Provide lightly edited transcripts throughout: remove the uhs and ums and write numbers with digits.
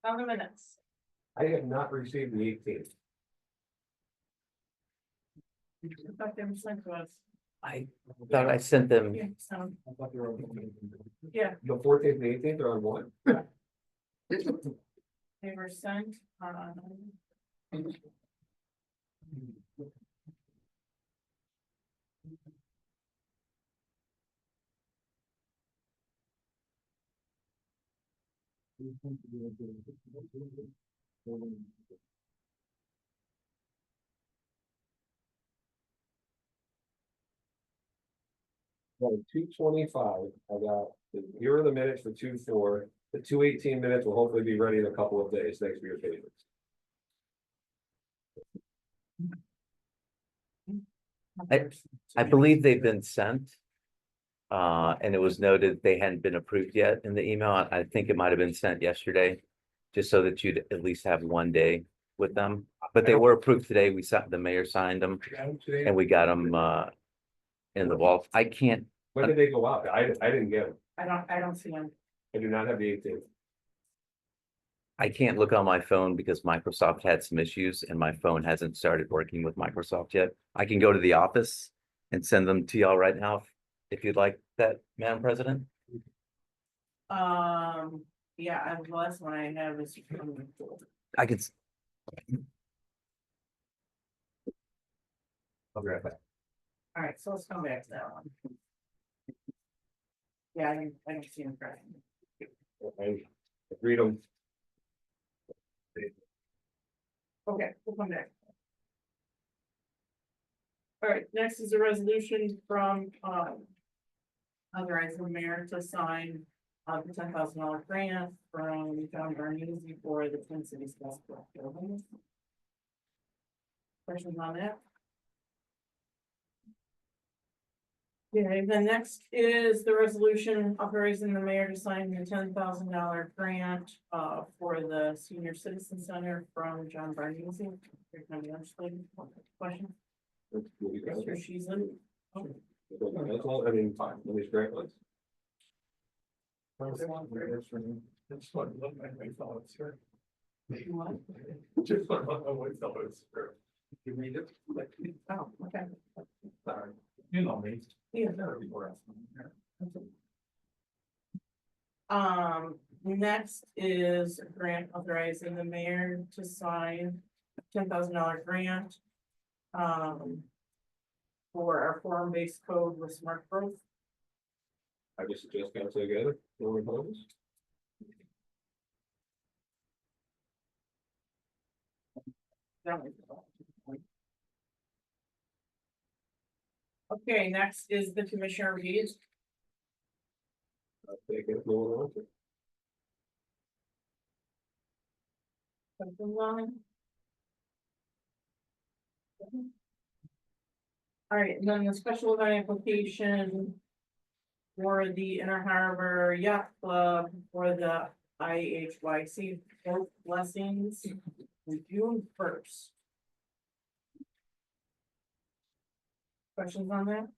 On the minutes. I have not received the 18th. I thought they were sent to us. I thought I sent them, Yeah, so, I thought they were on yeah, the 14th and 18th are on one. they were sent on. Well, 2:25, I got, here are the minutes for 2:4, the 2:18 minutes will hopefully be ready in a couple of days, thanks for your patience. I believe they've been sent. And it was noted they hadn't been approved yet in the email. I think it might have been sent yesterday. Just so that you'd at least have one day with them, but they were approved today. We saw the mayor signed them and we got them in the vault. I can't, When did they go out? I didn't get them, I don't see them. I do not have the 18th. I can't look on my phone because Microsoft had some issues and my phone hasn't started working with Microsoft yet. I can go to the office and send them to y'all right now if you'd like that, Madam President. Yeah, the last one I have is from. I could, I'll be right back. All right, so let's come back to that one. Yeah, I don't see them correct. I read them. Okay, we'll come back. All right, next is a resolution from, authorizing the mayor to sign, the $10,000 grant from John Barnese for the Twin Cities Basketball Building. Questions on that? Okay, the next is the resolution authorizing the mayor to sign the $10,000 grant, for the Senior Citizen Center from John Barnese. Question? Mr. Sheasley? That's all, I mean, fine, let me correct this. Just one, look, my thoughts here. What? Just one, my thoughts here. You read it? Oh, okay. Sorry. You know me. Yeah. There before us. Next is a grant authorizing the mayor to sign $10,000 grant. For our form-based code with smart growth. I just suggest council together, no opposed? Okay, next is the commissioner reviews. Take it, no one wants it. Something wrong? All right, and then the special event application. For the Inner Harbor Yacht Club for the IHYC boat blessings. June 1st. Questions on that?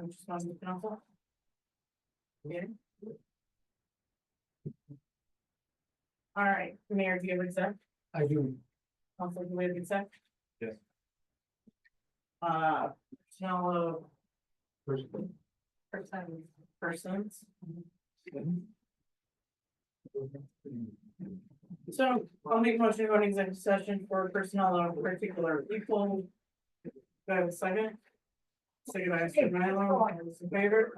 Just on the council? Yeah. All right, Mayor, do you have exec? I do. Council, do we have exec? Yes. Personnel persons. So I'll make a motion to go into executive session for personnel of particular people. Do I have a second? Second by Mr. Milo, all those in favor?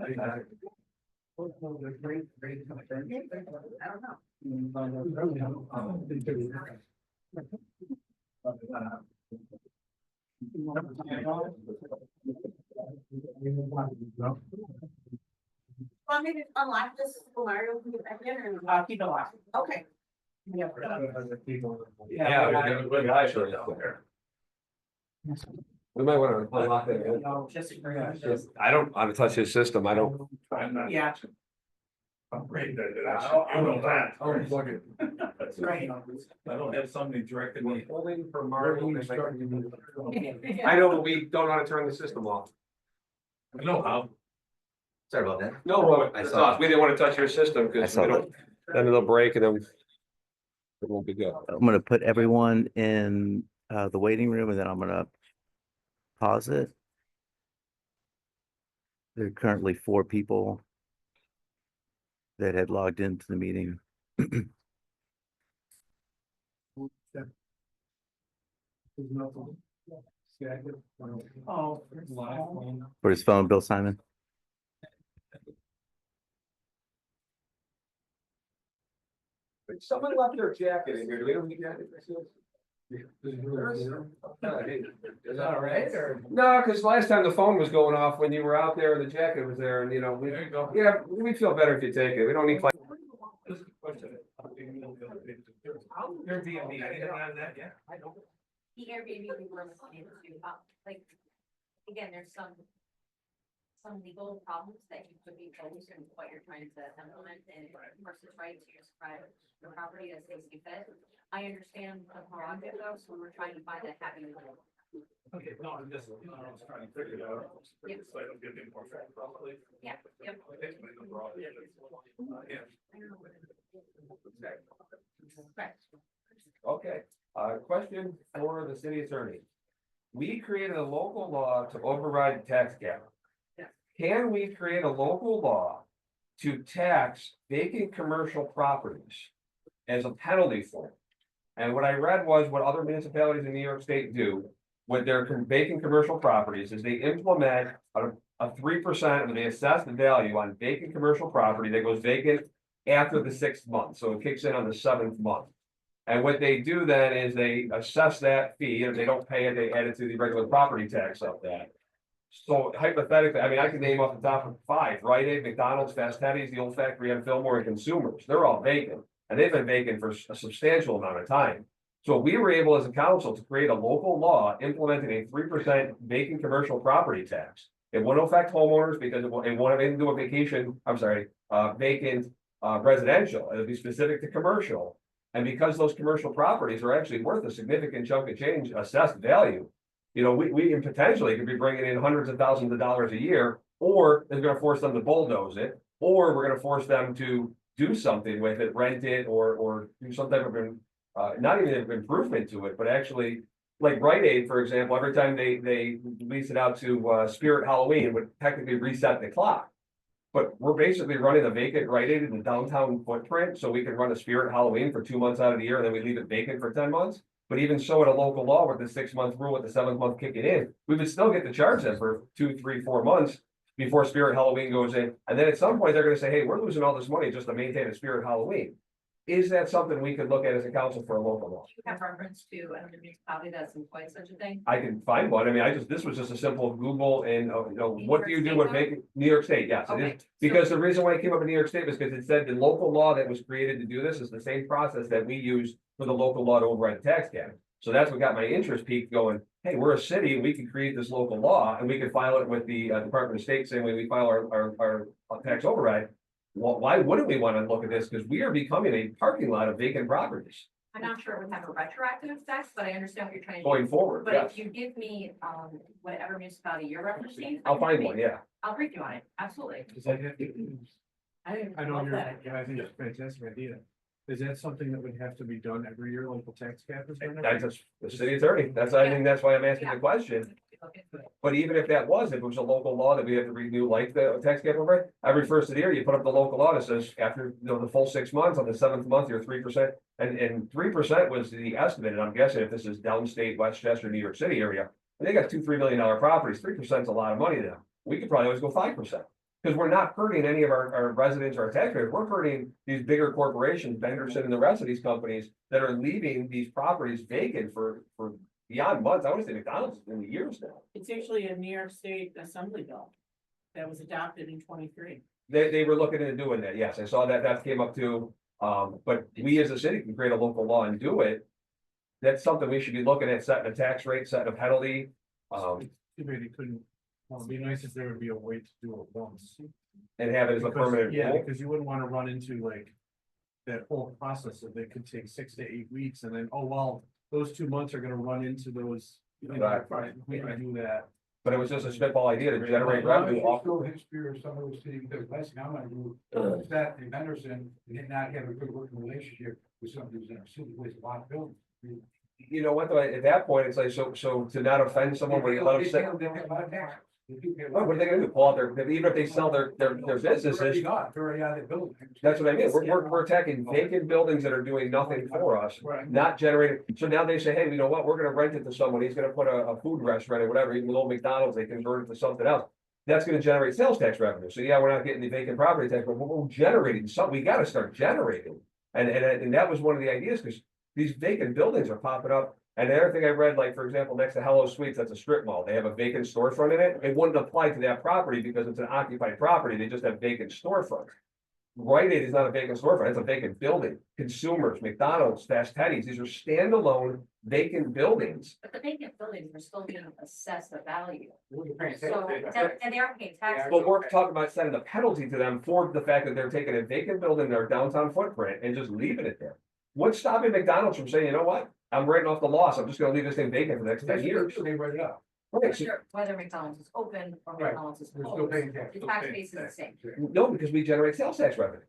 Want me to unlock this so Mario can get back in or? Keep it locked. Okay. Yeah. Yeah, we got sure there. We might want to unlock that. No, just bring it. I don't want to touch his system, I don't. I'm not. Yeah, I'm great at it. I know that. I'll plug it. That's right. I don't have somebody directing me. Holding for Mario. I know, but we don't want to turn the system off. I know how. sorry about that. No, I it's saw not. We didn't want to touch your system I because saw we don't, then it'll break and then It won't be good. I'm gonna put everyone in the waiting room and then I'm gonna pause it. There are currently 4 people that had logged into the meeting. Oh. For his phone, Bill Simon. Someone left their jacket in here. Do we have any jacket? Is that all right? No, because last time the phone was going off when you were out there, the jacket was there, and you know, we, yeah, we'd feel better if you take it. We don't need. Airbnb, I didn't have that yet. The Airbnb we were looking into, like, again, there's some legal problems that you could be posed in what you're trying to implement, and of course, it's right to describe the property as they see fit. I understand the prerogative though, so we're trying to find a happy middle. Okay, no, I'm just, I was trying to figure it out. Yep. So I don't get any more fact, probably. Yeah, yep. Okay, but no problem. Yeah. Correct. Okay, question for the city attorney. We created a local law to override the tax cap. Yeah. Can we create a local law to tax vacant commercial properties as a penalty for it? And what I read was what other municipalities in New York State do with their vacant commercial properties is they implement a 3% when they assess the value on vacant commercial property that goes vacant after the 6th month. So it kicks in on the 7th month. And what they do then is they assess that fee, and if they don't pay it, they add it to the regular property tax of that. So hypothetically, I mean, I can name off the top of 5, Rite Aid, McDonald's, Fast Teddy's, the Old Factory on Fillmore, and Consumers. They're all vacant, and they've been vacant for a substantial amount of time. So we were able as a council to create a local law implementing a 3% vacant commercial property tax. It wouldn't affect homeowners because it won't have anything to do with vacant residential. It'll be specific to commercial. And because those commercial properties are actually worth a significant chunk of change, assessed value, you know, we potentially could be bringing in hundreds of thousands of dollars a year, or it's gonna force them to bulldoze it, or we're gonna force them to do something with it, rent it, or do some type of, not even an improvement to it, but actually, like Rite Aid, for example, every time they lease it out to Spirit Halloween, would technically reset the clock. But we're basically running a vacant Rite Aid in the downtown footprint, so we can run a Spirit Halloween for 2 months out of the year, and then we leave it vacant for 10 months. But even so, at a local law with the 6-month rule, with the 7th month kicking in, we would still get to charge them for 2, 3, 4 months before Spirit Halloween goes in. And then at some point, they're gonna say, hey, we're losing all this money just to maintain a Spirit Halloween. Is that something we could look at as a council for a local law? You have reference to a municipality that's employed such a thing? I can find one. I mean, this was just a simple Google and, you know, what do you do with vacant, New York State, yes, it Okay, is. Because the reason why it came up in New York State was because it said the local law that was created to do this is the same process that we use for the local law to override the tax cap. So that's what got my interest peaked going, hey, we're a city, we can create this local law and we can file it with the Department of State, same way we file our tax override. Well, why wouldn't we want to look at this? Because we are becoming a parking lot of vacant properties I'm not sure it would have a retroactive effect, but I understand what you're trying to do. going forward, But yes. if you give me, whatever municipality you're referencing. I'll find one, yeah. I'll brief you on it, absolutely. Does that have to, I didn't I know love you're, that. yeah, I think it's a fantastic idea. Is that something that would have to be done every year, like the tax cap is done? That's just the city attorney. I think that's why I'm asking the question. But even if that was, if it was a local law that we have to renew, like the tax cap override, every first of the year, you put up the local law that says after, you know, the full 6 months, on the 7th month, you're 3%. And 3% was the estimate, and I'm guessing if this is downstate, Westchester, New York City area, and they got $2-3 million properties, 3% is a lot of money now. We could probably always go 5%. Because we're not hurting any of our residents or our taxpayers, we're hurting these bigger corporations, Benderson and the rest of these companies that are leaving these properties vacant for beyond months. I would say McDonald's in the years now. It's actually a New York State Assembly bill that was adopted in 23. They were looking into doing that, yes, I saw that came up too. But we as a city can create a local law and do it. That's something we should be looking at, setting a tax rate, setting a penalty. Too bad you couldn't, well, it'd be nice if there would be a way to do it once. And have it as a Because- permanent Yeah, rule. because you wouldn't wanna run into like that whole process of it could take 6 to 8 weeks and then, oh, well, those 2 months are gonna run into those. You know, Right. we can do that. But it was just a spitball idea to generate revenue off. School history or some of those cities, because last thing I'm gonna do is that in Henderson, they did not have a good working relationship with some of these inner city with a lot of buildings. You know what, though, at that point, it's like, so to not offend someone, where you let them sit. They pay a lot of taxes. They do pay a lot What of are they gonna do, pull out their, even if they sell their businesses? They're already gone. They're already out of the building. That's what I mean, we're attacking vacant buildings that are doing nothing for us, Right. not generating, so now they say, hey, you know what, we're gonna rent it to someone, he's gonna put a food restaurant or whatever, even little McDonald's, they convert it to something else. That's gonna generate sales tax revenue, so yeah, we're not getting the vacant property tax, but we're generating some, we gotta start generating. And that was one of the ideas, because these vacant buildings are popping up. And the other thing I read, like, for example, next to Hello Sweets, that's a strip mall, they have a vacant storefront in it, it wouldn't apply to that property because it's an occupied property, they just have vacant storefront. Rite Aid is not a vacant storefront, it's a vacant building, Consumers, McDonald's, Fast Teddy's, these are standalone vacant buildings. But the vacant buildings are still being assessed a value, We're paying so, taxes. and they are paying taxes. But we're talking about setting a penalty to them for the fact that they're taking a vacant building in their downtown footprint and just leaving it there. What's stopping McDonald's from saying, you know what, I'm writing off the loss, I'm just gonna leave this thing vacant for the next 10 years? They write it up. Right, so- Whether McDonald's is open or Right. McDonald's is We're still closed, paying tax. the tax base is the same. No, because we generate sales tax revenue.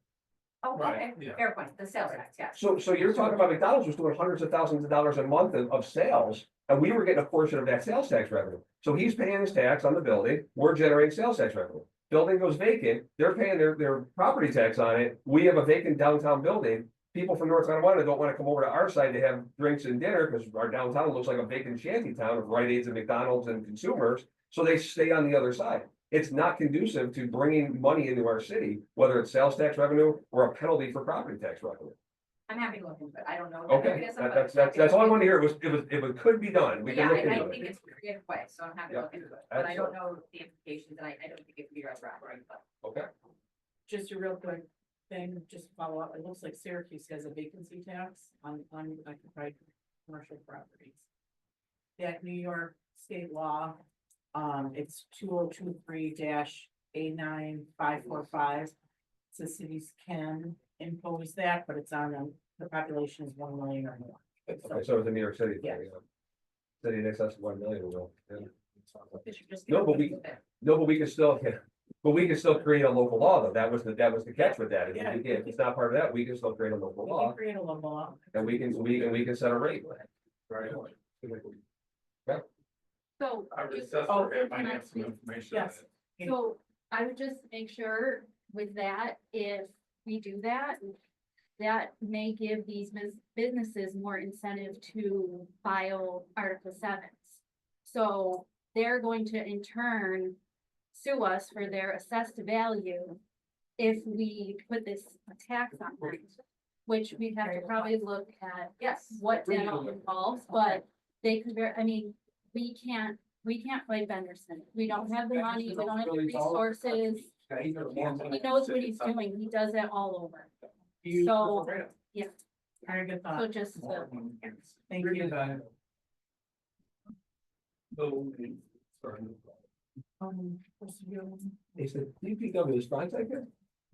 Oh, Right, okay, yeah. fair point, the sales tax, yes. So you're talking about McDonald's was doing hundreds of thousands of dollars a month of sales, and we were getting a portion of that sales tax revenue. So he's paying his tax on the building, we're generating sales tax revenue. Building goes vacant, they're paying their property tax on it, we have a vacant downtown building. People from North Carolina don't wanna come over to our side to have drinks and dinner, because our downtown looks like a vacant shanty town of Rite Aids and McDonald's and Consumers, so they stay on the other side. It's not conducive to bringing money into our city, whether it's sales tax revenue or a penalty for property tax revenue. I'm happy to look into it, I don't know. Okay, that's all I wanted to hear, if it could be done, we Yeah, can look I into think it. it's a creative way, so I'm happy to Yeah, look into it, but I don't know the implications, and I don't think it could be retroactive, but. Okay, Just a real quick thing, just follow up, it looks like Syracuse has a vacancy tax on unoccupied commercial properties. That New York state law, it's 2023-A9545. So cities can impose that, but it's on them, the population is 1 million or more. okay, so it's in New York City. Yeah. City in excess of 1 million, will. Yeah. They should just No, get but we- rid of it. No, but we can still, but we can still create a local law, though, that was the catch with that, Yeah. if it's not part of that, we can still create a local We law. can create a local law. And we can set a rate. Right. So, Our just- assessor can might I have some speak? information on Yes. it. so I would just make sure with that, if we do that, that may give these businesses more incentive to file Article 7s. So they're going to in turn sue us for their assessed value if we put this tax on them, which we'd have to probably look at Yes. what that all involves, but they could, I mean, we can't fight Benderson. We don't have the money, we don't have the resources. He knows what he's doing. He does that all over. So, Very good so thought, just, thank you. What's the deal? He said, DPW is fine, thank you.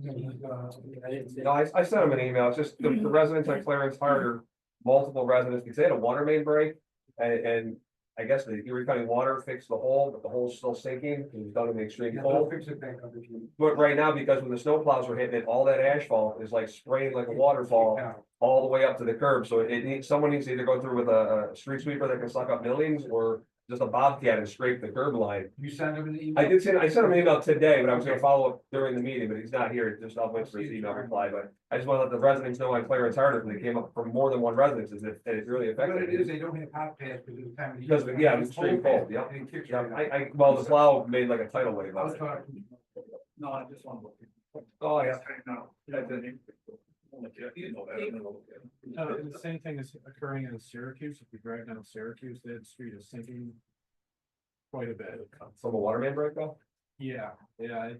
I No, I sent him an email, it's just the residents at Clarence hired multiple residents, because they had a water main break. And I guess the Erie County Water fixed the hole, but the hole's still sinking, it was done in the extreme I'll cold. fix it back up if you. But right now, because when the snow plows were hitting it, all that asphalt is like spraying like a waterfall all the way up to the curb, so it needs, someone needs to either go through with a street sweeper that can suck up millions, or just a bobcat and scrape the curb line. You send him an email? I sent him an email today, but I was gonna follow up during the meeting, but he's not here, just I'll wait for his email reply, but I just wanna let the residents know on Clarence Hardin, when they came up from more than one residence, is that it really What affected it is, it. they don't have hot pads because of the time of the year. Because of- yeah, it's extreme cold, yeah. And it kicks Yeah, right out. well, the plow made like a tidal wave I'll out of it. talk. No, I just want to look. Oh, yeah. No. The same thing is occurring in Syracuse. If you drive down Syracuse, that street is sinking quite a bit. From a water main break though? Yeah, the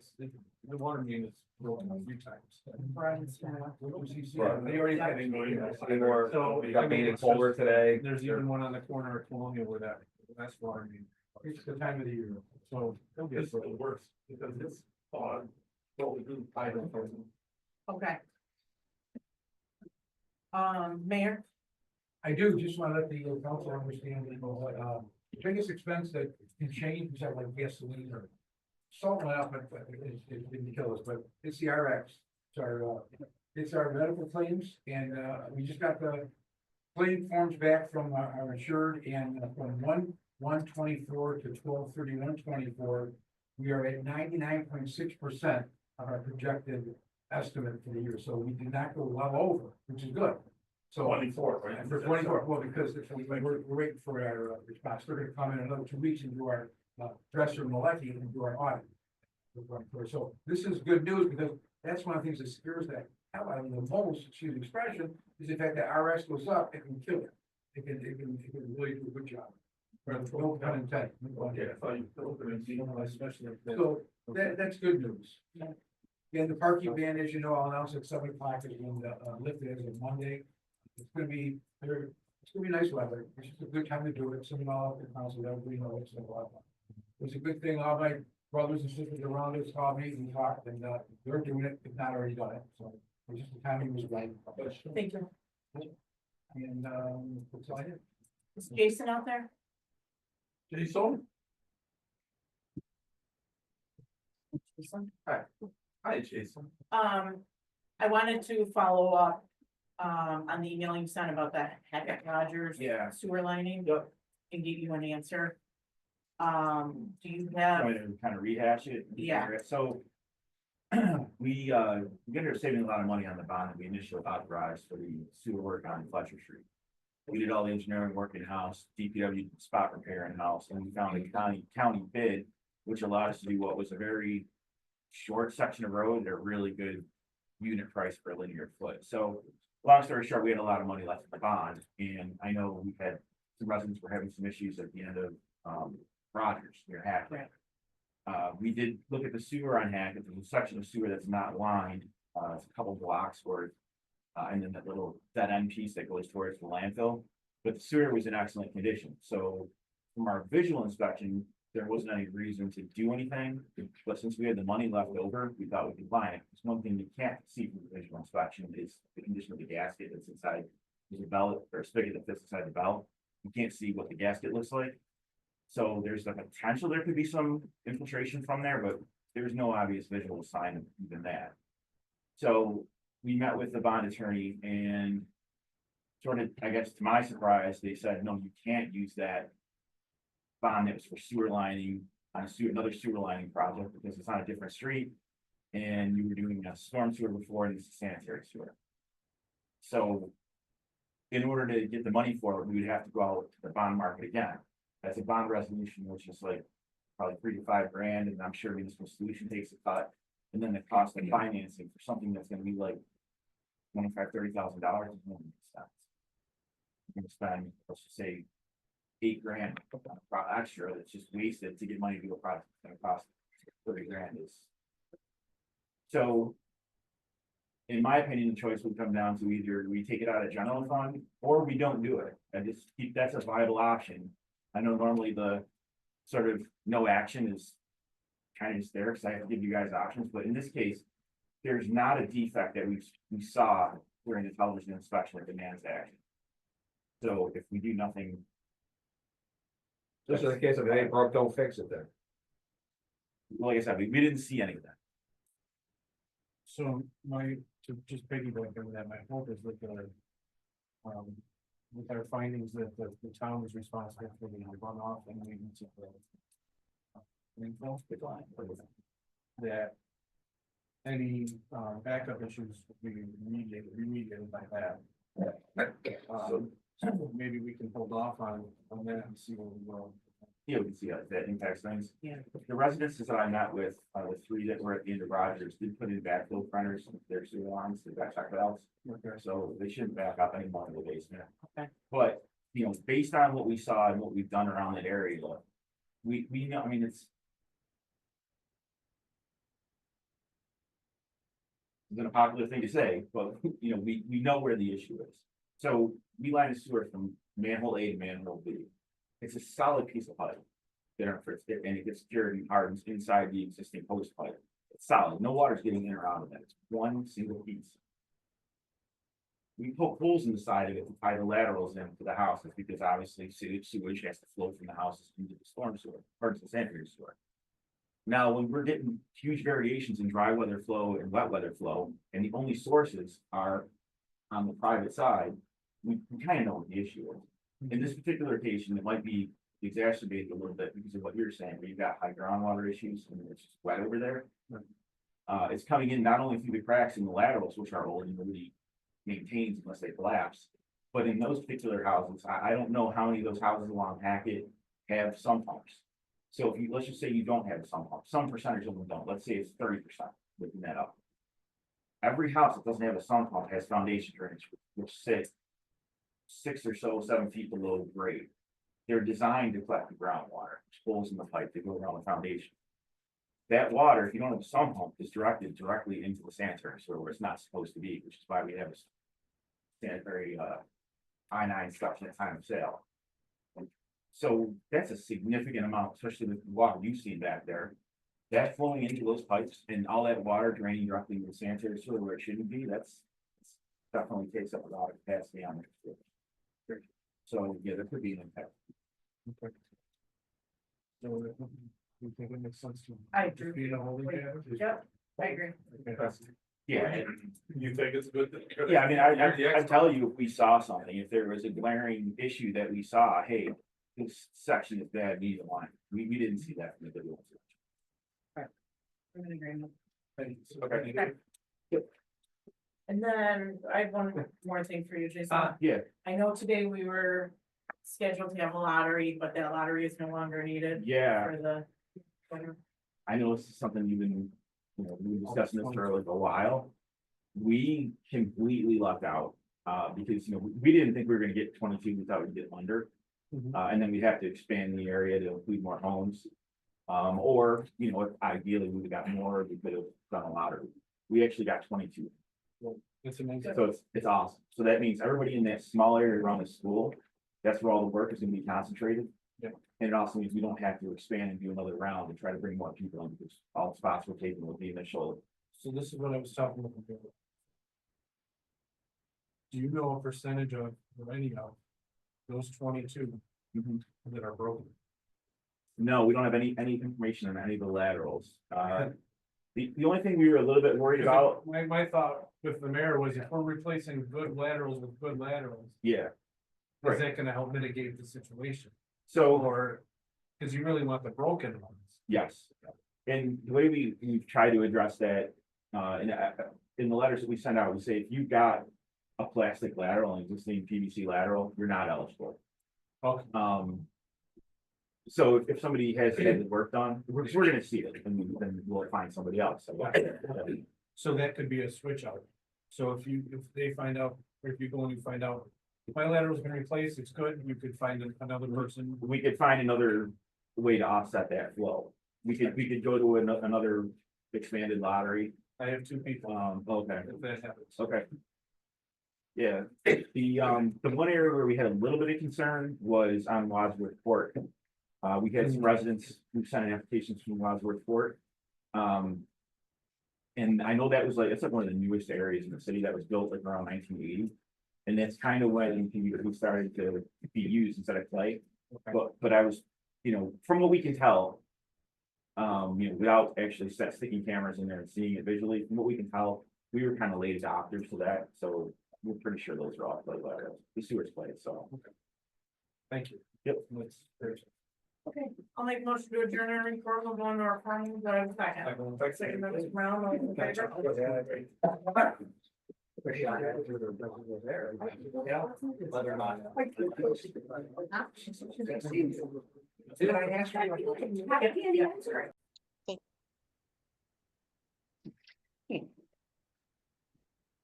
water main is broken a few times. Brian's, Right. They already had. Anymore, So, we got meeting colder today. There's even one on the corner of Colonial where that's water main. It's the time of the year. So it'll get It's the worst, because it's on, what we do, I don't know. okay. Mayor, I do, just want to let the council understand, the biggest expense that can change, is that like gasoline or salt went up, but it didn't kill us, but it's the RX. It's our, It's our medical claims, and, we just got the claim forms back from our insured, and from 1/1/24 to 12/31/24, we are at 99.6% of our projected estimate for the year, so we did not go well over, which is good. So 24, right? and for 24, well, because we're waiting for our response, they're gonna come in another 2 weeks and do our dresser molecular and do our audit. So this is good news, because that's one of the things that scares that hell out of me the most, excuse the expression, is the fact that RS goes up, it can kill it. It can really do a good job. No pun intended. Okay, I thought you built it in, you know, especially if the- So that's good news. And the parking ban, as you know, I'll announce at 7 o'clock is when lifted as of Monday. It's gonna be nice weather. It's just a good time to do it. Some of all the council, everybody knows it's a lot of fun. It's a good thing. All my brothers and sisters around us called me and talked, and they're doing it, if not already done it. So it's just the timing was right. Thank you. And that's all I did. Is Jason out there? Jason? Jason? Hi, Jason. I wanted to follow up, on the email you sent about the Hackett Rogers. Yeah. Sewer lining. Yep. And give you an answer. Do you have, Going to kind of rehash it. Yeah. So. We ended up saving a lot of money on the bond that we initially authorized for the sewer work on Fletcher Street. We did all the engineering work in-house, DPW did spot repair in-house, and we found a county bid, which allowed us to do what was a very short section of road at a really good unit price per linear foot. So long story short, we had a lot of money left in the bond, and I know we've had some residents were having some issues at the end of Rogers near Hackett. We did look at the sewer on Hackett. There's a section of sewer that's not lined, it's a couple blocks worth. And then that little dead end piece that goes towards the landfill, but the sewer was in excellent condition, so. From our visual inspection, there wasn't any reason to do anything, but since we had the money left over, we thought we could buy it. It's one thing you can't see from the visual inspection is the condition of the gasket that's inside. There's a belt or a spigot that fits inside the belt, you can't see what the gasket looks like. So there's the potential there could be some infiltration from there, but there's no obvious visual sign of even that. So we met with the bond attorney and sort of, I guess to my surprise, they said, no, you can't use that bond that was for sewer lining on another sewer lining project because it's on a different street. And you were doing a storm sewer before and this is sanitary sewer. So in order to get the money for it, we would have to go out to the bond market again. That's a bond resolution, which is like probably $3 to $5 grand, and I'm sure Municipal Solution takes a cut. And then the cost of financing for something that's gonna be like $25,000 to $30,000 is no sense. You're gonna spend, let's just say, $8 grand extra that's just wasted to get money to do a project that's gonna cost 30 grand is. So. In my opinion, the choice would come down to either we take it out of general fund or we don't do it. I just keep, that's a viable option. I know normally the sort of no action is kind of just there because I have to give you guys options, but in this case, there's not a defect that we saw during the television inspection that demands action. So if we do nothing. This is the case of it ain't broke, don't fix it then. Like I said, we didn't see any of that. So to just piggyback on that, my hope is that with our findings that the town is responsible for the runoff and maintenance of the landfill, that any backup issues will be remediated by that. Maybe we can hold off on that and see what we will. Yeah, we can see how that impacts things. Yeah. The residences that I met with, the 3 that were at the end of Rogers did put in backflow printers, their sewer lines, their backtrack valves. So they shouldn't back up anymore in the basement. Okay. But, you know, based on what we saw and what we've done around that area, we know, I mean, it's an unpopular thing to say, but you know, we know where the issue is. So we line a sewer from manhole A to manhole B. It's a solid piece of pipe. And it gets cured and hardens inside the existing post pipe. It's solid. No water's getting in or out of that. It's one single piece. We poke holes in the side of it to tie the laterals into the houses because obviously sewage has to flow from the houses into the storm sewer or to the sanitary sewer. Now, when we're getting huge variations in dry weather flow and wet weather flow, and the only sources are on the private side, we kind of know what the issue is. In this particular occasion, it might be exacerbated a little bit because of what you're saying, where you've got high groundwater issues and it's just wet over there. It's coming in not only through the cracks in the laterals, which are old and nobody maintains unless they collapse, but in those particular houses, I don't know how many of those houses along Hackett have sump pumps. So if you, let's just say you don't have a sump pump, some percentage of them don't, let's say it's 30%, looking that up. Every house that doesn't have a sump pump has foundation drainage, which sit 6 or so, 7 feet below grade. They're designed to collect the groundwater, holes in the pipe that go around the foundation. That water, if you don't have a sump pump, is directed directly into the sanitary sewer where it's not supposed to be, which is why we have a sanitary I-9 structure at time of sale. So that's a significant amount, especially with the water you've seen back there. That flowing into those pipes and all that water draining directly into the sanitary sewer where it shouldn't be, that's definitely takes up a lot of capacity on it. So, yeah, there could be an impact. Okay. So, you think it makes sense to? I agree. Be the holding pattern? Yep, I agree. Okay. Yeah, You think it's a good thing? yeah, I mean, I Yeah. tell you, if we saw something, if there was a glaring issue that we saw, hey, this section is bad, we need a line. We didn't see that from the video. I'm in agreement. Okay. And then I have one more thing for you, Jason. Yeah, I know today we were scheduled to have a lottery, but that lottery is no longer needed yeah, for the. I know this is something you've been, you know, we've been discussing this for like a while. We completely lucked out, because, you know, we didn't think we were gonna get 22, we thought we'd get under. Mhm. And then we'd have to expand the area to include more homes. Or, you know, ideally, we would have got more, we could have done a lottery. We actually got 22. It's amazing. So it's awesome. So that means everybody in that small area around the school, that's where all the work is gonna be concentrated. Yeah. And it also means we don't have to expand and do another round and try to bring more people in because all the spots were taken with the initial. So this is what I was talking about. before. Do you know a percentage of, or any of, those 22 that are broken? No, we don't have any information on any of the laterals. The only thing we were a little bit worried about, My thought with the mayor was if we're replacing good laterals with good laterals, yeah, is that gonna help mitigate the situation? so. Or, cause you really want the broken ones. Yes, and the way we've tried to address that, in the letters that we send out, we say if you've got a plastic lateral, an existing PVC lateral, you're not eligible. Okay. So if somebody has had the work done, we're gonna see it, and then we'll find somebody else. So that could be a switch out. So if they find out, or if you go and you find out, my lateral's been replaced, it's good, you could find another person. We could find another way to offset that flow. We could go to another expanded lottery. I have 2 people, Okay. if that happens. Okay. Yeah, the one area where we had a little bit of concern was on Wadsworth Court. We had some residents who sent in applications from Wadsworth Court. And I know that was like, it's like one of the newest areas in the city that was built like around 1980. And that's kind of when we started to be used instead of clay. Okay. But I was, you know, from what we can tell, you know, without actually sticking cameras in there and seeing it visually, from what we can tell, we were kind of late adopters to that, so we're pretty sure those are all clay laterals. The sewer's clay, so. Thank you. Yep. Okay, I'll make a motion to adjourn our report, we'll go into our farm, do I have a second? Second, by Mr. Brown, all in favor? Whether or not. Did I ask you?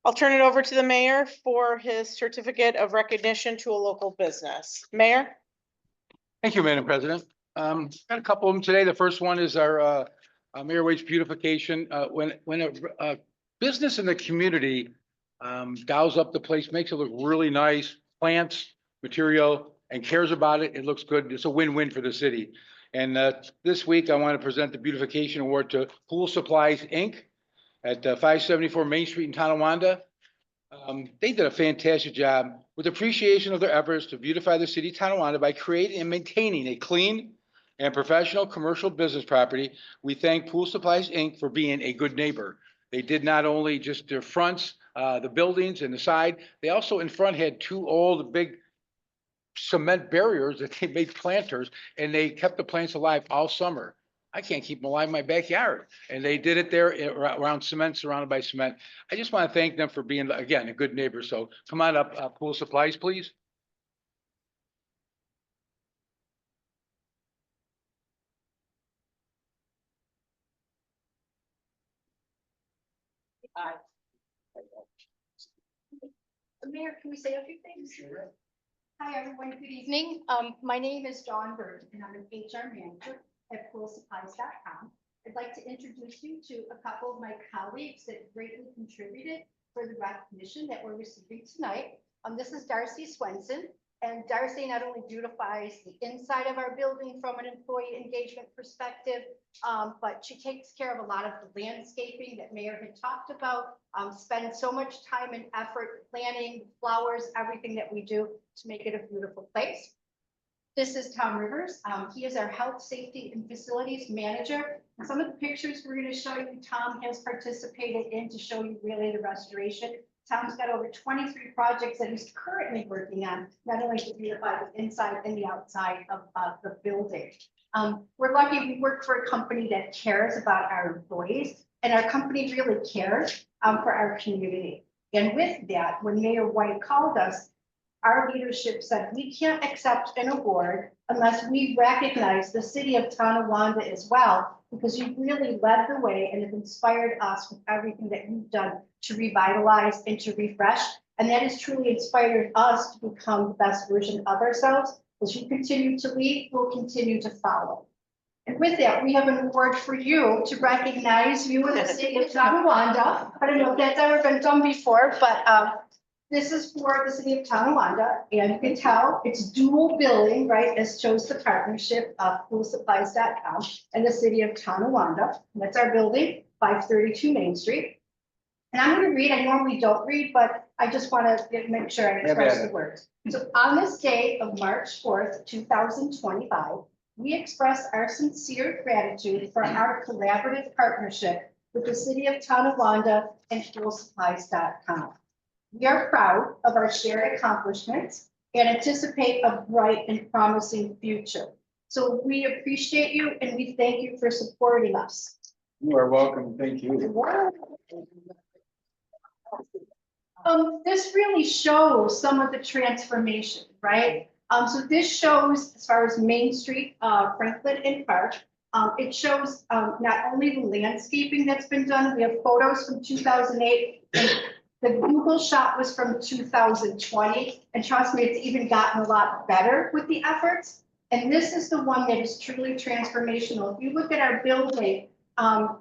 I'll turn it over to the mayor for his certificate of recognition to a local business. Mayor? Thank you, Madam President. Got a couple of them today. The first one is our Mayor Waite beautification. When a business in the community dows up the place, makes it look really nice, plants, material, and cares about it, it looks good. It's a win-win for the city. And this week, I want to present the beautification award to Pool Supplies, Inc. at 574 Main Street in Tonawanda. They did a fantastic job with appreciation of their efforts to beautify the city of Tonawanda by creating and maintaining a clean, and professional commercial business property, we thank Pool Supplies, Inc. for being a good neighbor. They did not only just their fronts, the buildings and the side, they also in front had two old big cement barriers that they made planters, and they kept the plants alive all summer. I can't keep them alive in my backyard, and they did it there around cement, surrounded by cement. I just want to thank them for being, again, a good neighbor. So come on up, Pool Supplies, please. Mayor, can we say a few things? Sure. Hi, everyone. Good evening. My name is Dawn Bird, and I'm an HR manager at poolsupplies.com. I'd like to introduce you to a couple of my colleagues that greatly contributed for the recognition that we're receiving tonight. This is Darcy Swenson, and Darcy not only beautifies the inside of our building from an employee engagement perspective, but she takes care of a lot of the landscaping that Mayor had talked about, spends so much time and effort planting flowers, everything that we do to make it a beautiful place. This is Tom Rivers. He is our health, safety, and facilities manager. And some of the pictures we're going to show you, Tom has participated in to show you really the restoration. Tom's got over 23 projects that he's currently working on, not only to beautify the inside and the outside of the building. We're lucky we work for a company that cares about our employees, and our company really cares for our community. And with that, when Mayor White called us, our leadership said we can't accept an award unless we recognize the city of Tonawanda as well, because you really led the way and have inspired us with everything that you've done to revitalize and to refresh. And that has truly inspired us to become the best version of ourselves. As you continue to lead, we'll continue to follow. And with that, we have an award for you to recognize you in the city of Tonawanda. I don't know if that's ever been done before, but this is for the city of Tonawanda, and you can tell it's dual billing, right? As shows the partnership of poolsupplies.com and the city of Tonawanda. That's our building, 532 Main Street. And I'm going to read, I normally don't read, but I just want to make sure I express the words. So on this day of March 4th, 2025, we express our sincere gratitude for our collaborative partnership with the city of Tonawanda and poolsupplies.com. We are proud of our shared accomplishments and anticipate a bright and promising future. So we appreciate you and we thank you for supporting us. You are welcome. Thank you. This really shows some of the transformation, right? So this shows, as far as Main Street, Franklin and Park, it shows not only the landscaping that's been done. We have photos from 2008. The Google shot was from 2020, and trust me, it's even gotten a lot better with the efforts. And this is the one that is truly transformational. If you look at our building,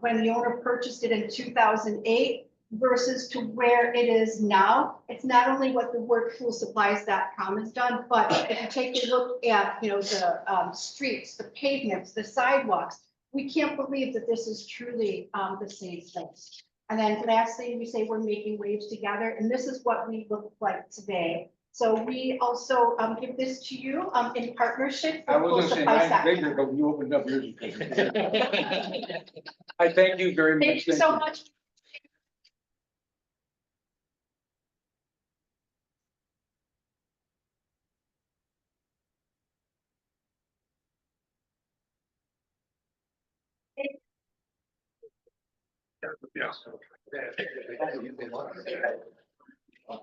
when the owner purchased it in 2008 versus to where it is now, it's not only what the work poolsupplies.com has done, but if you take a look at, the streets, the pavements, the sidewalks, we can't believe that this is truly the same place. And then lastly, we say we're making waves together, and this is what we look like today. So we also give this to you in partnership. I was going to say mine's bigger, but you opened up yours. I thank you very much. Thank you so much.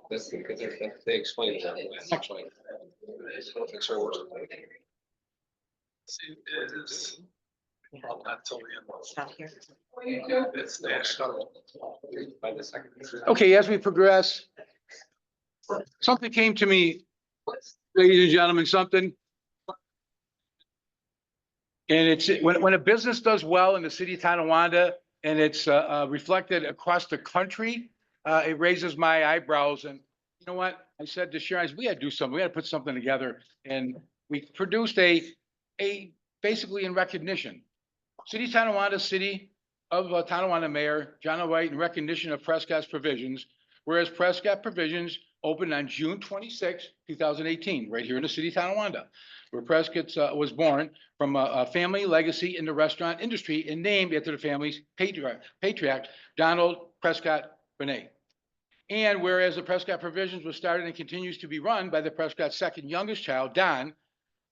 That's because they explain it that way. Actually. See, it is. Well, not till the end. It's national. By the second. Okay, as we progress, something came to me, ladies and gentlemen, something. And it's when a business does well in the city of Tonawanda and it's reflected across the country, it raises my eyebrows. And you know what? I said to Sharon, we got to do something. We got to put something together. And we produced a basically in recognition. City of Tonawanda, City of Tonawanda Mayor John White, in recognition of Prescott's provisions. Whereas Prescott Provisions opened on June 26, 2018, right here in the city of Tonawanda. where Prescott's was born from a family legacy in the restaurant industry and named after the family's patriarch, Donald Prescott Bonnet. And whereas the Prescott Provisions was started and continues to be run by the Prescott's second youngest child, Don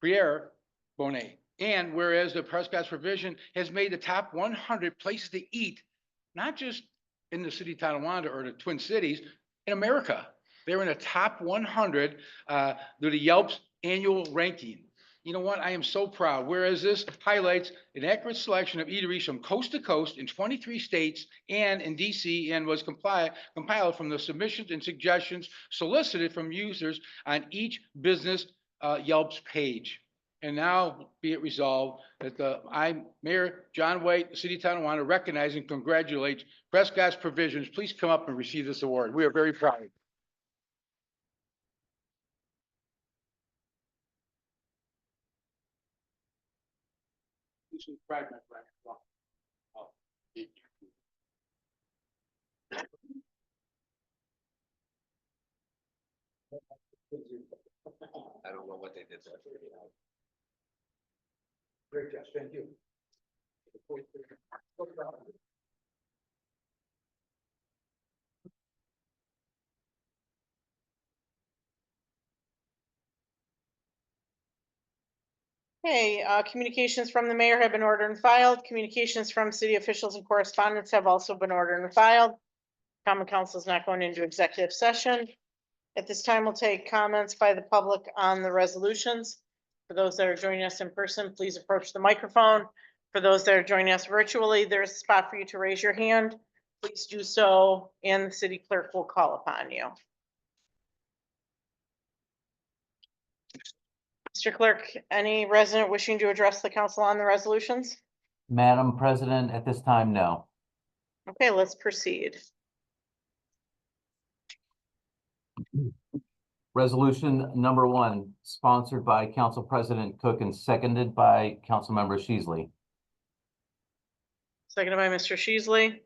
Pierre Bonnet. And whereas the Prescott's Provision has made the top 100 places to eat, not just in the city of Tonawanda or the Twin Cities, in America. They're in the top 100 through the Yelp's annual ranking. You know what? I am so proud. Whereas this highlights an accurate selection of eateries from coast to coast in 23 states and in DC, and was compiled from the submissions and suggestions solicited from users on each business Yelp's page. And now be it resolved that I, Mayor John White, the City of Tonawanda, recognize and congratulate Prescott's Provisions. Please come up and receive this award. We are very proud. I don't know what they did there. Great, Josh, thank you. Okay, communications from the mayor have been ordered and filed. Communications from city officials and correspondents have also been ordered and filed. Common Council is not going into executive session. At this time, we'll take comments by the public on the resolutions. For those that are joining us in person, please approach the microphone. For those that are joining us virtually, there's a spot for you to raise your hand. Please do so, and the city clerk will call upon you. Mr. Clerk, any resident wishing to address the council on the resolutions? Madam President, at this time, no. Okay, let's proceed. Resolution number 1, sponsored by Council President Cook and seconded by Councilmember Sheasley. Seconded by Mr. Sheasley.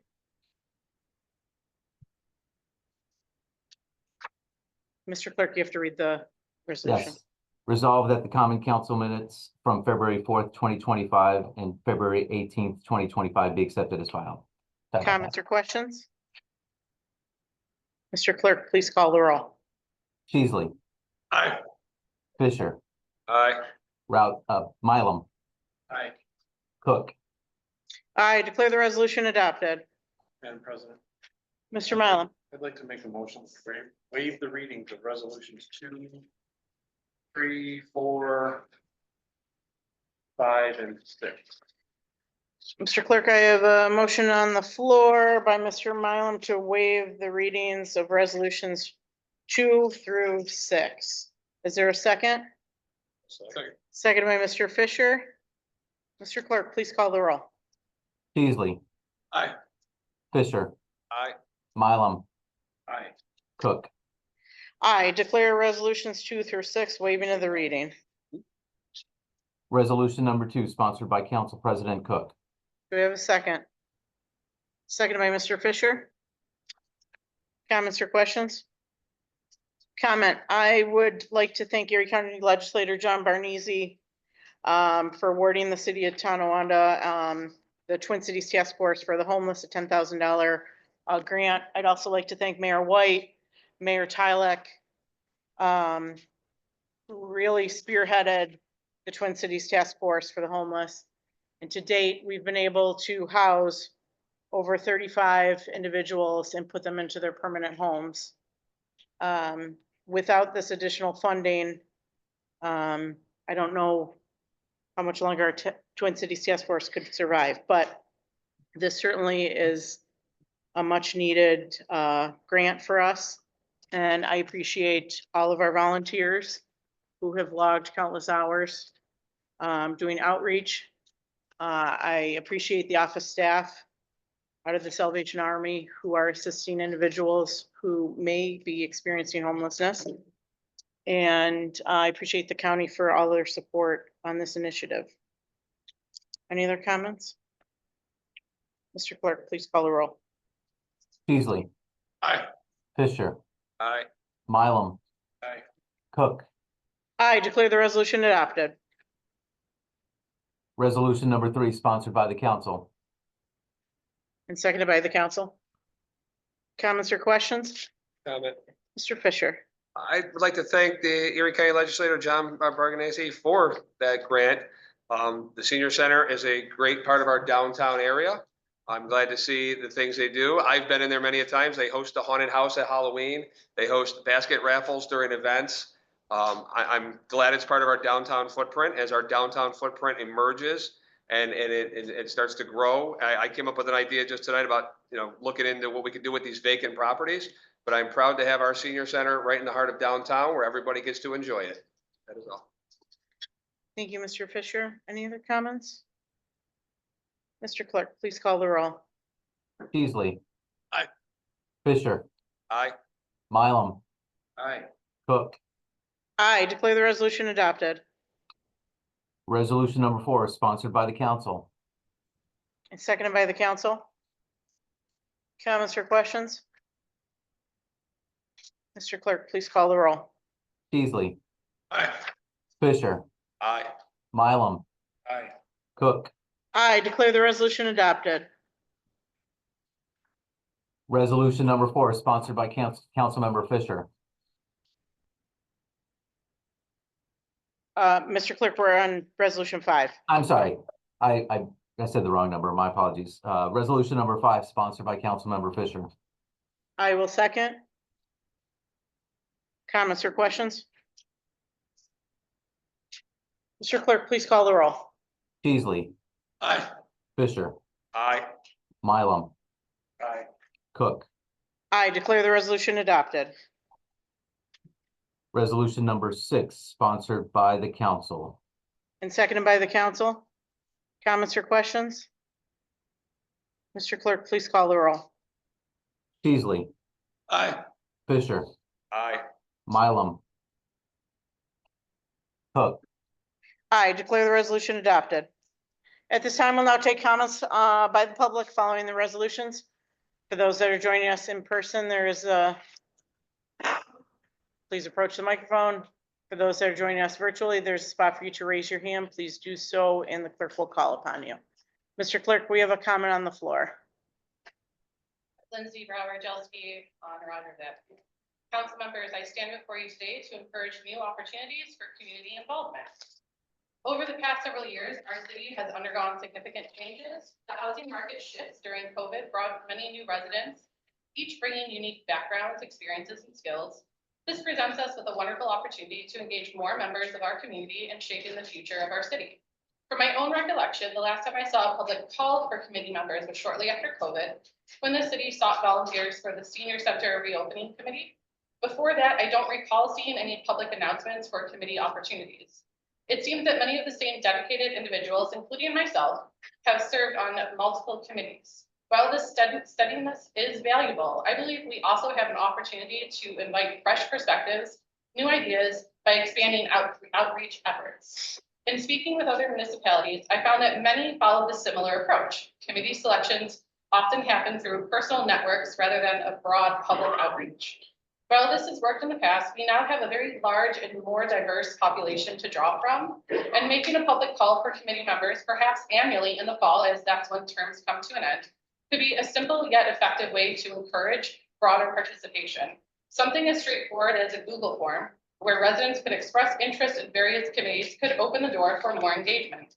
Mr. Clerk, you have to read the resolution. Yes. Resolved that the Common Council minutes from February 4th, 2025 and February 18th, 2025 be accepted as filed. Comments or questions? Mr. Clerk, please call the roll. Sheasley, Aye. Fisher, Aye. Mylum, Aye. Cook. I declare the resolution adopted. Madam President, Mr. Mylum, I'd like to make a motion to waive the readings of resolutions 2, 3, 4, 5, and 6. Mr. Clerk, I have a motion on the floor by Mr. Mylum to waive the readings of resolutions 2 through 6. Is there a second? Second. Seconded by Mr. Fisher. Mr. Clerk, please call the roll. Sheasley, Aye. Fisher, Aye. Mylum, Aye. Cook. I declare resolutions 2 through 6 waiving of the reading. Resolution number 2, sponsored by Council President Cook. Do we have a second? Seconded by Mr. Fisher. Comments or questions? Comment, I would like to thank Erie County Legislator John Barnese for awarding the city of Tonawanda the Twin Cities Task Force for the homeless a $10,000 grant. I'd also like to thank Mayor White, Mayor Tylek, who really spearheaded the Twin Cities Task Force for the homeless. And to date, we've been able to house over 35 individuals and put them into their permanent homes. Without this additional funding, I don't know how much longer our Twin Cities Task Force could survive, but this certainly is a much needed grant for us. And I appreciate all of our volunteers who have logged countless hours doing outreach. I appreciate the office staff out of the Salvation Army who are assisting individuals who may be experiencing homelessness. And I appreciate the county for all their support on this initiative. Any other comments? Mr. Clerk, please call the roll. Sheasley, Aye. Fisher, Aye. Mylum, Aye. Cook. I declare the resolution adopted. Resolution number 3, sponsored by the council. And seconded by the council. Comments or questions? Comment. Mr. Fisher. I would like to thank the Erie County Legislator, John Barganese, for that grant. The senior center is a great part of our downtown area. I'm glad to see the things they do. I've been in there many a times. They host a haunted house at Halloween. They host basket raffles during events. I'm glad it's part of our downtown footprint. As our downtown footprint emerges and it starts to grow. I came up with an idea just tonight about, looking into what we could do with these vacant properties. But I'm proud to have our senior center right in the heart of downtown where everybody gets to enjoy it. That is all. Thank you, Mr. Fisher. Any other comments? Mr. Clerk, please call the roll. Peasley. Aye. Fisher, Aye. Mylum, Aye. Cook. I declare the resolution adopted. Resolution number 4, sponsored by the council. And seconded by the council. Comments or questions? Mr. Clerk, please call the roll. Peasley, Aye. Fisher, Aye. Mylum, Aye. Cook. I declare the resolution adopted. Resolution number 4, sponsored by Councilmember Fisher. Mr. Clerk, we're on resolution 5. I'm sorry, I said the wrong number. My apologies. Resolution number 5, sponsored by Councilmember Fisher. I will second. Comments or questions? Mr. Clerk, please call the roll. Peasley, Aye. Fisher, Aye. Mylum, Aye. Cook. I declare the resolution adopted. Resolution number 6, sponsored by the council. And seconded by the council. Comments or questions? Mr. Clerk, please call the roll. Peasley, Aye. Fisher, Aye. Mylum, Cook. I declare the resolution adopted. At this time, we'll now take comments by the public following the resolutions. For those that are joining us in person, there is a, please approach the microphone. For those that are joining us virtually, there's a spot for you to raise your hand. Please do so, and the clerk will call upon you. Mr. Clerk, we have a comment on the floor. Lindsay Brower-Jelski on Roger that. Council members, I stand before you today to encourage new opportunities for community involvement. Over the past several years, our city has undergone significant changes. The housing market shifts during COVID brought many new residents, each bringing unique backgrounds, experiences, and skills. This presents us with a wonderful opportunity to engage more members of our community in shaping the future of our city. From my own recollection, the last time I saw a public call for committee members was shortly after COVID, when the city sought volunteers for the Senior Center Reopening Committee. Before that, I don't recall seeing any public announcements for committee opportunities. It seems that many of the same dedicated individuals, including myself, have served on multiple committees. While this steadiness is valuable, I believe we also have an opportunity to invite fresh perspectives, new ideas by expanding outreach efforts. In speaking with other municipalities, I found that many follow this similar approach. Committee selections often happen through personal networks rather than a broad public outreach. While this has worked in the past, we now have a very large and more diverse population to draw from, and making a public call for committee members, perhaps annually in the fall, as that's when terms come to an end, could be a simple yet effective way to encourage broader participation. Something as straightforward as a Google form, where residents could express interest in various committees, could open the door for more engagement.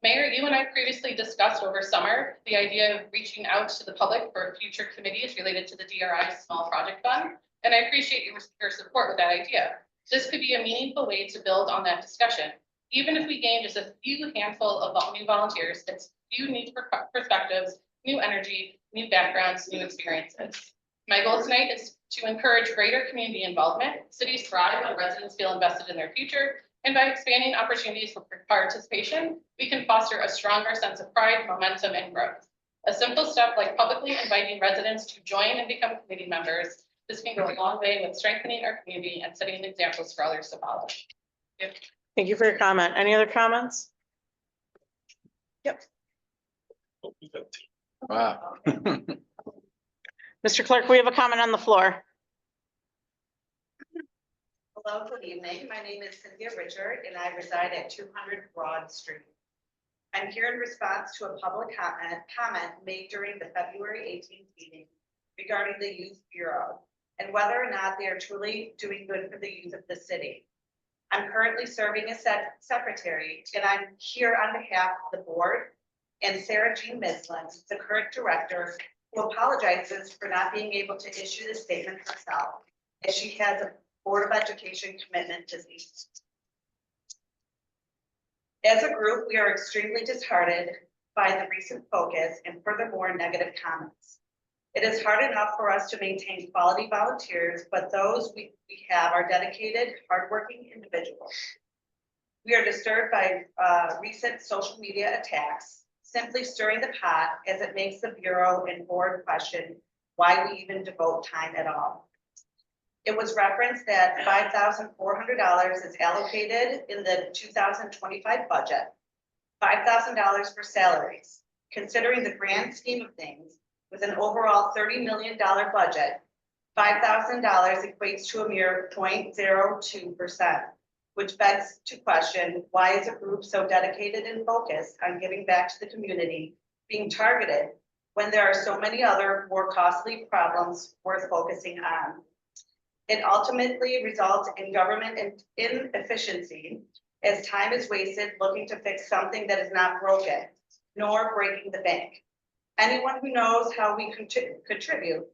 Mayor, you and I previously discussed over summer the idea of reaching out to the public for future committees related to the DRI Small Project Fund. And I appreciate your support with that idea. This could be a meaningful way to build on that discussion. Even if we gain just a few handful of new volunteers, it's few new perspectives, new energy, new backgrounds, new experiences. My goal tonight is to encourage greater community involvement. Cities thrive when residents feel invested in their future. And by expanding opportunities for participation, we can foster a stronger sense of pride, momentum, and growth. A simple step like publicly inviting residents to join and become committee members. This can go a long way with strengthening our community and setting examples for others to follow. Yep. Thank you for your comment. Any other comments? Yep. Wow. Mr. Clerk, we have a comment on the floor. Hello, good evening. My name is Cynthia Richard and I reside at 200 Broad Street. I'm here in response to a public comment made during the February 18th meeting regarding the Youth Bureau and whether or not they are truly doing good for the youth of the city. I'm currently serving as secretary, and I'm here on behalf of the board and Sarah Jean Mislin, the current director, who apologizes for not being able to issue this statement herself, as she has a Board of Education commitment to these. As a group, we are extremely disheartened by the recent focus and furthermore negative comments. It is hard enough for us to maintain quality volunteers, but those we have are dedicated, hardworking individuals. We are disturbed by recent social media attacks, simply stirring the pot as it makes the Bureau and board question why we even devote time at all. It was referenced that $5,400 is allocated in the 2025 budget, $5,000 for salaries. Considering the grand scheme of things, with an overall $30 million budget, $5,000 equates to a mere 0.02%, which begs to question, why is a group so dedicated and focused on giving back to the community being targeted when there are so many other more costly problems worth focusing on? It ultimately results in government inefficiency as time is wasted looking to fix something that is not broken, nor breaking the bank. Anyone who knows how we contribute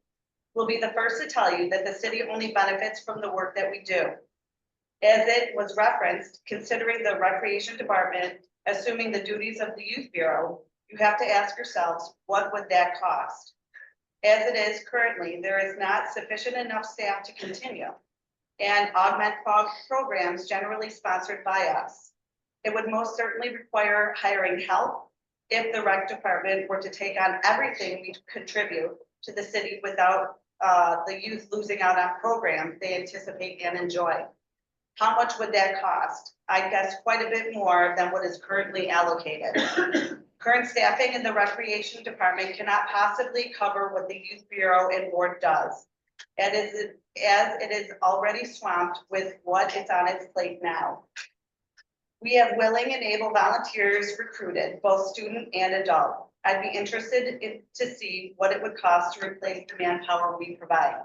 will be the first to tell you that the city only benefits from the work that we do. As it was referenced, considering the recreation department, assuming the duties of the Youth Bureau, you have to ask yourselves, what would that cost? As it is currently, there is not sufficient enough staff to continue and augment programs generally sponsored by us. It would most certainly require hiring help if the rec department were to take on everything we contribute to the city without the youth losing out on programs they anticipate and enjoy. How much would that cost? I guess quite a bit more than what is currently allocated. Current staffing in the recreation department cannot possibly cover what the Youth Bureau and board does, as it is already swamped with what is on its plate now. We have willing and able volunteers recruited, both student and adult. I'd be interested to see what it would cost to replace the manpower we provide.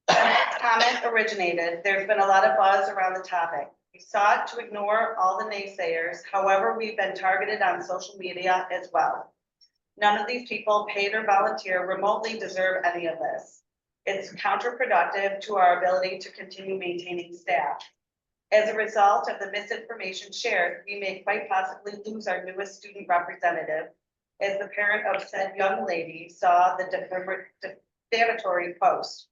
When this comment originated, there's been a lot of buzz around the topic. We sought to ignore all the naysayers. However, we've been targeted on social media as well. None of these people, paid or volunteer, remotely deserve any of this. It's counterproductive to our ability to continue maintaining staff. As a result of the misinformation shared, we may quite possibly lose our newest student representative, as the parent of said young lady saw the defamatory post.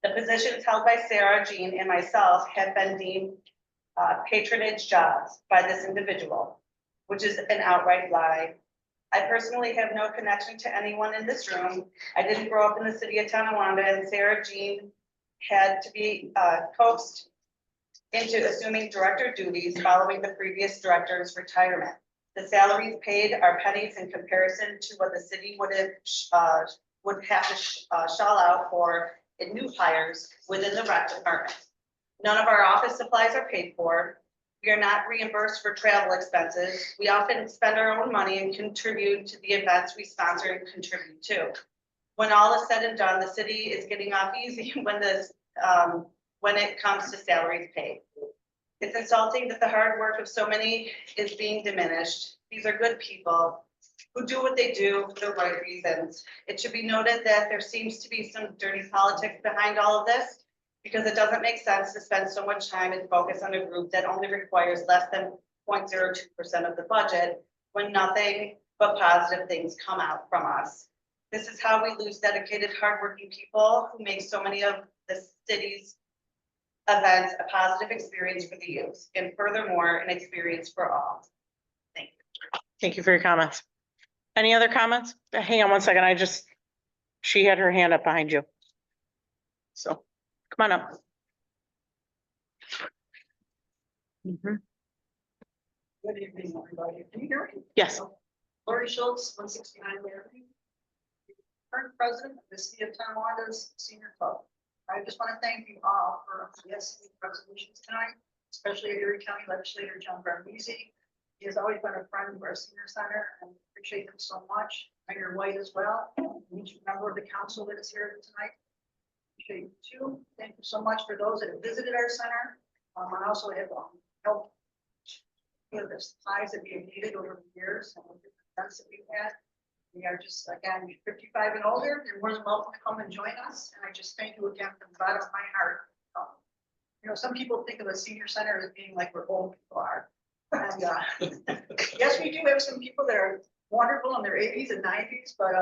The positions held by Sarah Jean and myself have been deemed patronage jobs by this individual, which is an outright lie. I personally have no connection to anyone in this room. I didn't grow up in the city of Tonawanda, and Sarah Jean had to be coaxed into assuming director duties following the previous director's retirement. The salaries paid are pennies in comparison to what the city would have to shell out for in new hires within the rec department. None of our office supplies are paid for. We are not reimbursed for travel expenses. We often spend our own money and contribute to the events we sponsor and contribute to. When all is said and done, the city is getting off easy when it comes to salaries paid. It's insulting that the hard work of so many is being diminished. These are good people who do what they do for the right reasons. It should be noted that there seems to be some dirty politics behind all of this, because it doesn't make sense to spend so much time and focus on a group that only requires less than 0.02% of the budget when nothing but positive things come out from us. This is how we lose dedicated, hardworking people who make so many of the city's events a positive experience for the youth, and furthermore, an experience for all. Thank you. Thank you for your comments. Any other comments? Hang on one second. She had her hand up behind you. So come on up. Good evening, everybody. Can you hear me? Yes. Lori Schultz, 169 Laramie. Current president of the City of Tonawanda's Senior Club. I just want to thank you all for the resolutions tonight, especially Erie County Legislator John Barnese, He has always been a friend of our senior center and appreciate him so much. Mayor White as well, and each member of the council that is here tonight. Appreciate you too. Thank you so much for those that have visited our center. I also have helped. The supplies that we have needed over the years and the different events that we've had. We are just, again, 55 and older, you're more than welcome to come and join us. And I just thank you again from the bottom of my heart. You know, some people think of a senior center as being like where old people are. And yes, we do have some people that are wonderful in their 80s and 90s, but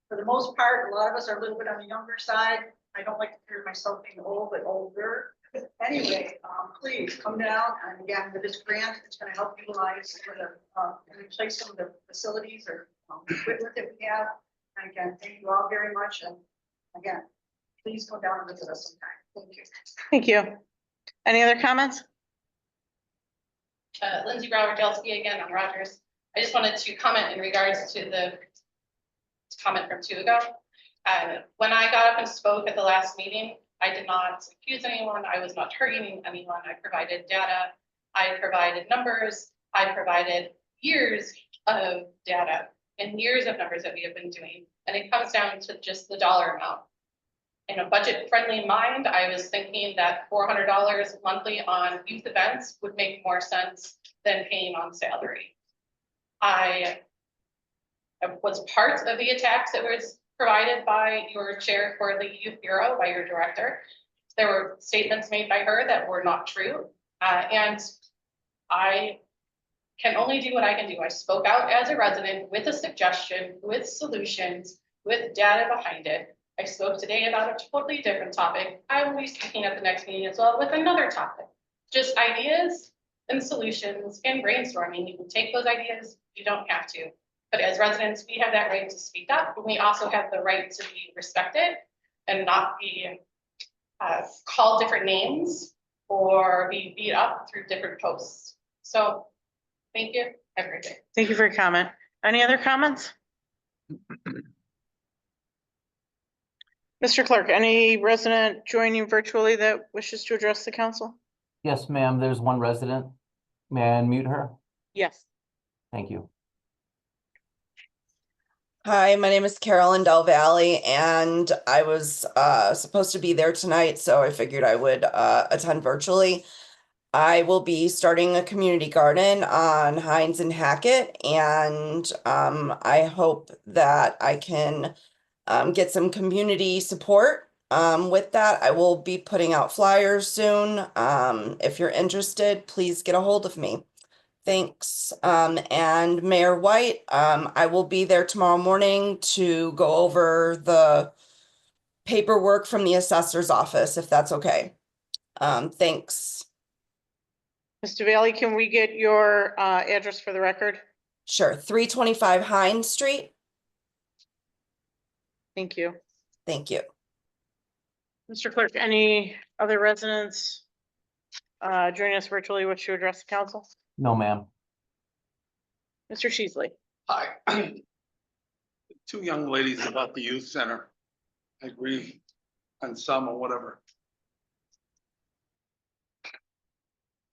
for the most part, a lot of us are a little bit on the younger side. I don't like to consider myself being old, but older. Anyway, please come down, and again, with this grant, it's going to help utilize and replace some of the facilities or equipment that we have. And again, thank you all very much, and again, please go down and visit us sometime. Thank you. Thank you. Any other comments? Lindsay Brower-Delsky again on Rogers. I just wanted to comment in regards to the comment from 2 ago. When I got up and spoke at the last meeting, I did not accuse anyone. I was not targeting anyone. I provided data. I provided numbers. I provided years of data and years of numbers that we have been doing. And it comes down to just the dollar amount. In a budget-friendly mind, I was thinking that $400 monthly on youth events would make more sense than paying on salary. I was part of the attacks that was provided by your chair for the Youth Bureau, by your director. There were statements made by her that were not true. And I can only do what I can do. I spoke out as a resident with a suggestion, with solutions, with data behind it. I spoke today about a totally different topic. I will be speaking at the next meeting as well with another topic. Just ideas and solutions and brainstorming. You can take those ideas, you don't have to. But as residents, we have that right to speak up, but we also have the right to be respected and not be called different names or be beat up through different posts. So thank you, have a great day. Thank you for your comment. Any other comments? Mr. Clerk, any resident joining virtually that wishes to address the council? Yes, ma'am, there's one resident. May I unmute her? Yes. Thank you. Hi, my name is Carolyn Del Valle, and I was supposed to be there tonight, so I figured I would attend virtually. I will be starting a community garden on Hines and Hackett, and I hope that I can get some community support with that. I will be putting out flyers soon. If you're interested, please get a hold of me. Thanks. And Mayor White, I will be there tomorrow morning to go over the paperwork from the assessor's office, if that's okay. Thanks. Mr. Bailey, can we get your address for the record? Sure. 325 Hines Street. Thank you. Thank you. Mr. Clerk, any other residents joining us virtually wish to address the council? No, ma'am. Mr. Sheasley. Hi. Two young ladies about the youth center. I agree on some or whatever.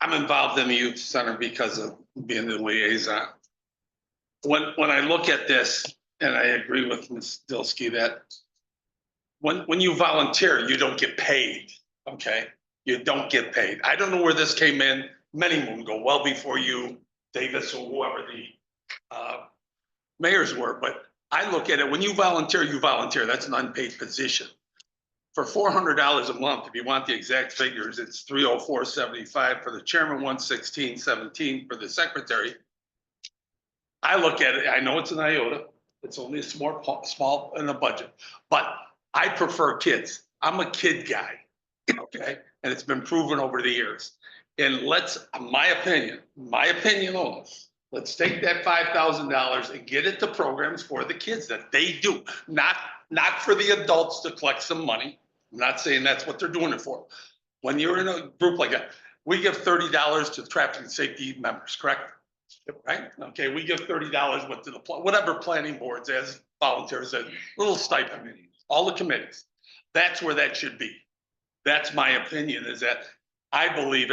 I'm involved in the youth center because of being the liaison. When I look at this, and I agree with Ms. Dilsky that when you volunteer, you don't get paid, okay? You don't get paid. I don't know where this came in many moons ago, well before you, Davis, or whoever the mayors were, but I look at it, when you volunteer, that's an unpaid position. For $400 a month, if you want the exact figures, it's $304.75 for the chairman, $116.17 for the secretary. I look at it, I know it's an iota, it's only a small in the budget, but I prefer kids. I'm a kid guy, okay? And it's been proven over the years. And my opinion only, let's take that $5,000 and get it to programs for the kids that they do, not for the adults to collect some money. I'm not saying that's what they're doing it for. When you're in a group like that, we give $30 to traffic and safety members, correct? Right? Okay, we give $30 with whatever planning boards as volunteers, a little stipend, all the committees. That's where that should be. That's my opinion, is that I believe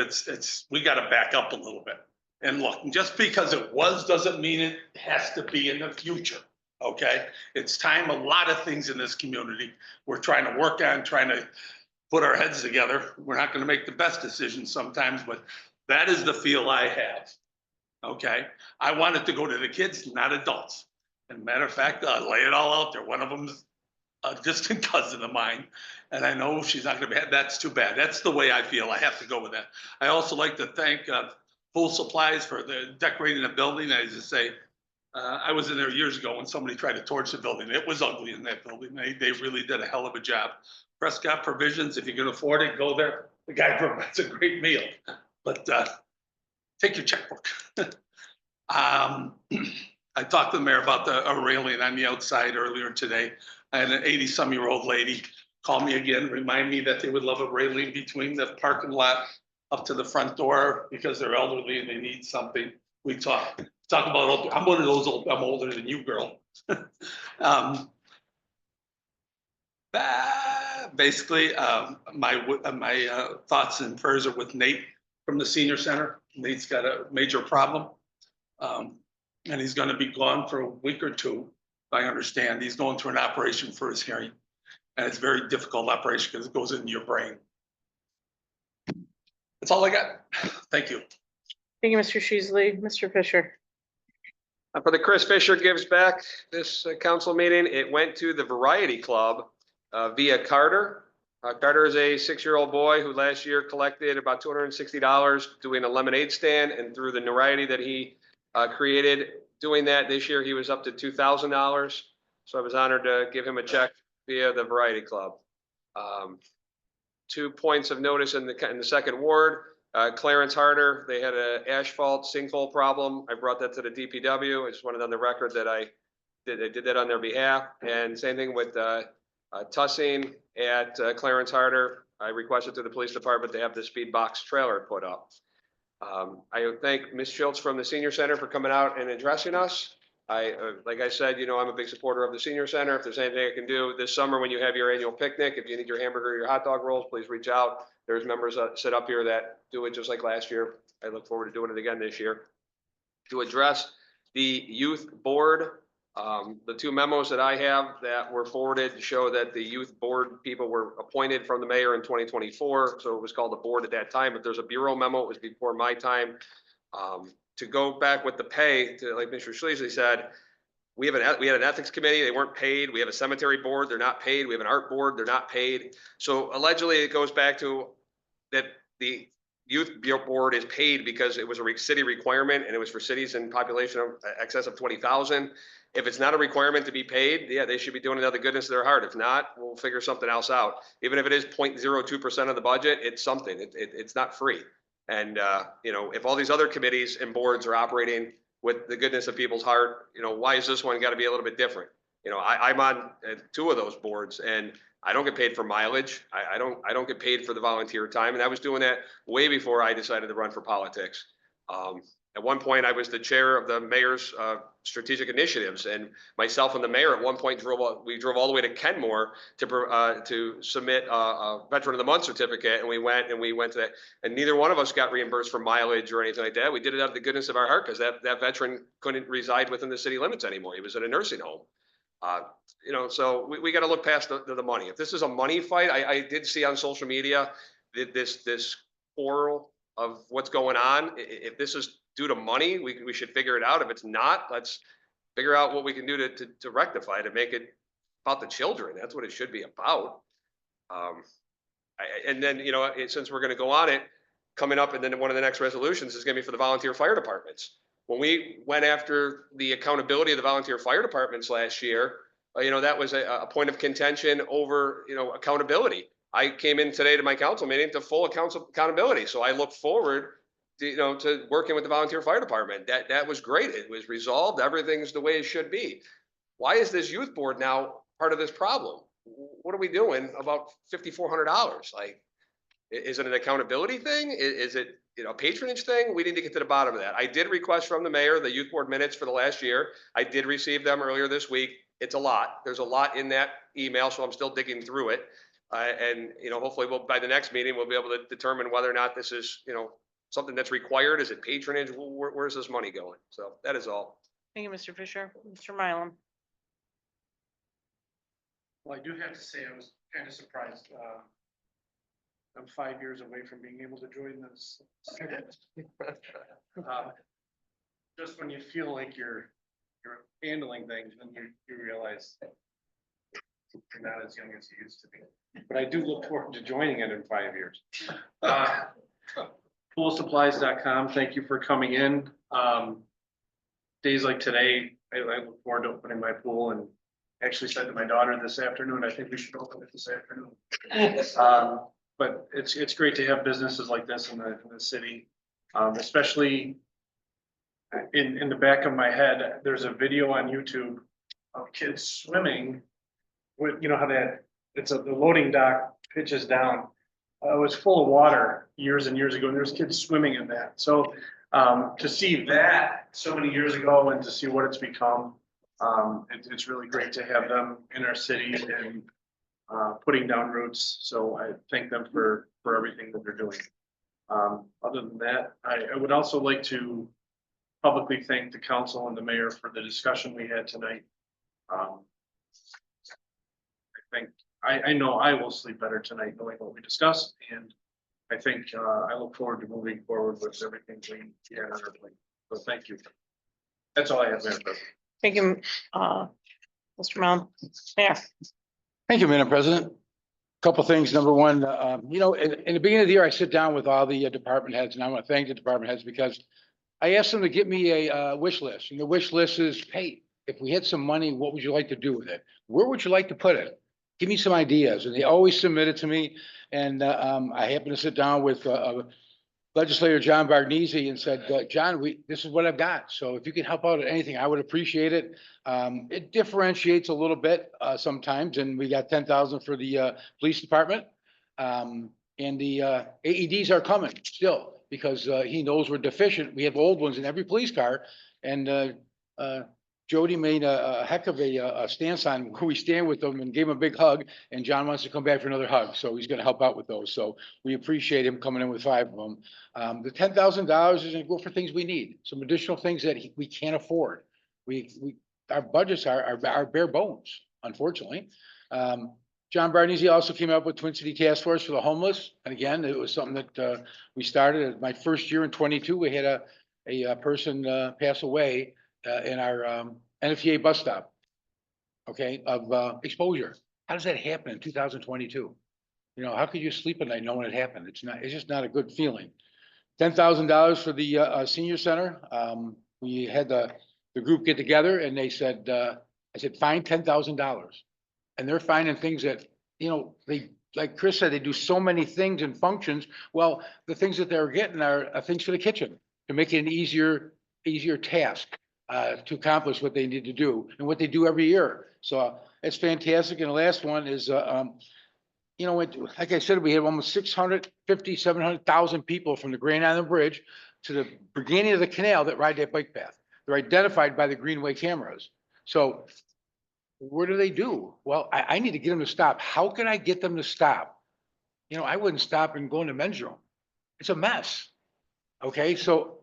we got to back up a little bit. And look, just because it was, doesn't mean it has to be in the future, okay? It's time, a lot of things in this community, we're trying to work on, trying to put our heads together. We're not gonna make the best decisions sometimes, but that is the feel I have, okay? I want it to go to the kids, not adults. And matter of fact, I'll lay it all out there. One of them's a distant cousin of mine, and I know she's not gonna be, that's too bad. That's the way I feel. I have to go with that. I also like to thank Full Supplies for the decorating the building. I just say, I was in there years ago when somebody tried to torch the building. It was ugly in that building. They really did a hell of a job. Prescott Provisions, if you can afford it, go there. The guy provides a great meal, but take your checkbook. I talked to the mayor about a railing on the outside earlier today. I had an 80-some-year-old lady call me again, remind me that they would love a railing between the parking lot up to the front door because they're elderly and they need something. We talk about, I'm one of those old, I'm older than you, girl. Basically, my thoughts and prayers are with Nate from the senior center. Nate's got a major problem. And he's gonna be gone for a week or two. I understand. He's going through an operation for his hearing. And it's a very difficult operation because it goes into your brain. That's all I got. Thank you. Thank you, Mr. Sheasley. Mr. Fisher. For the Chris Fisher Gives Back, this council meeting, it went to the Variety Club via Carter. Carter is a 6-year-old boy who last year collected about $260 doing a lemonade stand, and through the notoriety that he created doing that, this year he was up to $2,000. So I was honored to give him a check via the Variety Club. 2 points of notice in the second ward. Clarence Harder, they had an asphalt sinkhole problem. I brought that to the DPW. I just wanted on the record that I did that on their behalf. And same thing with Tussing at Clarence Harder. I requested to the police department to have the speed box trailer put up. I thank Ms. Schultz from the senior center for coming out and addressing us. Like I said, you know, I'm a big supporter of the senior center. If there's anything I can do this summer when you have your annual picnic, if you need your hamburger or your hot dog rolls, please reach out. There's members that sit up here that do it just like last year. I look forward to doing it again this year. To address the youth board, the 2 memos that I have that were forwarded show that the youth board people were appointed from the mayor in 2024. So it was called the board at that time. If there's a bureau memo, it was before my time. To go back with the pay, to like Mr. Schlesy said, we had an ethics committee, they weren't paid. We have a cemetery board, they're not paid. We have an art board, they're not paid. So allegedly it goes back to that the youth board is paid because it was a city requirement and it was for cities in population of excess of 20,000. If it's not a requirement to be paid, yeah, they should be doing it out of the goodness of their heart. If not, we'll figure something else out. Even if it is 0.02% of the budget, it's something. It's not free. And, you know, if all these other committees and boards are operating with the goodness of people's heart, you know, why is this one got to be a little bit different? You know, I'm on 2 of those boards and I don't get paid for mileage. I don't get paid for the volunteer time. And I was doing that way before I decided to run for politics. At one point, I was the chair of the mayor's strategic initiatives, and myself and the mayor at one point drove all the way to Kenmore to submit a Veteran of the Month certificate, and we went to that, and neither one of us got reimbursed for mileage or anything like that. We did it out of the goodness of our heart because that veteran couldn't reside within the city limits anymore. He was in a nursing home. You know, so we got to look past the money. If this is a money fight, I did see on social media this quarrel of what's going on. If this is due to money, we should figure it out. If it's not, let's figure out what we can do to rectify it and make it about the children. That's what it should be about. And then, you know, since we're going to go on it, coming up, and then one of the next resolutions is going to be for the volunteer fire departments. When we went after the accountability of the volunteer fire departments last year, you know, that was a point of contention over, you know, accountability. I came in today to my council meeting to full accountability. So I look forward to, you know, to working with the volunteer fire department. That was great. It was resolved. Everything's the way it should be. Why is this youth board now part of this problem? What are we doing about $5,400? Like, is it an accountability thing? Is it, you know, a patronage thing? We need to get to the bottom of that. I did request from the mayor the youth board minutes for the last year. I did receive them earlier this week. It's a lot. There's a lot in that email, so I'm still digging through it. And, you know, hopefully by the next meeting, we'll be able to determine whether or not this is, you know, something that's required? Is it patronage? Where's this money going? So that is all. Thank you, Mr. Fisher. Mr. Mylum. Well, I do have to say, I was kind of surprised. I'm 5 years away from being able to join this. Just when you feel like you're handling things, then you realize you're not as young as you used to be. But I do look forward to joining it in 5 years. Poolsupplies.com, thank you for coming in. Days like today, I look forward to opening my pool, and actually said to my daughter this afternoon, I think we should open it this afternoon. But it's great to have businesses like this in the city, especially in the back of my head, there's a video on YouTube of kids swimming with, you know how the loading dock pitches down. It was full of water years and years ago, and there's kids swimming in that. So to see that so many years ago and to see what it's become, it's really great to have them in our city and putting down roots. So I thank them for everything that they're doing. Other than that, I would also like to publicly thank the council and the mayor for the discussion we had tonight. I know I will sleep better tonight knowing what we discussed, and I think I look forward to moving forward with everything we had on our plate. So thank you. That's all I have, Madam President. Thank you, Mr. Mylum. Mayor. Thank you, Madam President. Couple things. Number one, you know, in the beginning of the year, I sit down with all the department heads, and I want to thank the department heads because I asked them to get me a wish list, and the wish list is, hey, if we had some money, what would you like to do with it? Where would you like to put it? Give me some ideas, and they always submit it to me. And I happened to sit down with legislator John Bargnese and said, John, this is what I've got. So if you can help out at anything, I would appreciate it. It differentiates a little bit sometimes, and we got 10,000 for the police department. And the AEDs are coming still because he knows we're deficient. We have old ones in every police car, and Jody made a heck of a stance on who we stand with them and gave him a big hug, and John wants to come back for another hug, so he's gonna help out with those. So we appreciate him coming in with 5 of them. The $10,000 is gonna go for things we need, some additional things that we can't afford. Our budgets are bare bones, unfortunately. John Barnese also came up with Twin City Task Force for the homeless, and again, it was something that we started. My first year in 22, we had a person pass away in our NFTA bus stop, okay, of exposure. How does that happen in 2022? You know, how could you sleep at night knowing it happened? It's just not a good feeling. $10,000 for the senior center. We had the group get together and they said, I said, find $10,000. And they're finding things that, you know, like Chris said, they do so many things and functions. Well, the things that they're getting are things for the kitchen to make it an easier task to accomplish what they need to do and what they do every year. So it's fantastic. And the last one is, you know, like I said, we have almost 700,000 people from the Grand Island Bridge to the beginning of the canal that ride that bike path. They're identified by the Greenway cameras. So what do they do? Well, I need to get them to stop. How can I get them to stop? You know, I wouldn't stop and go into men's room. It's a mess. Okay, so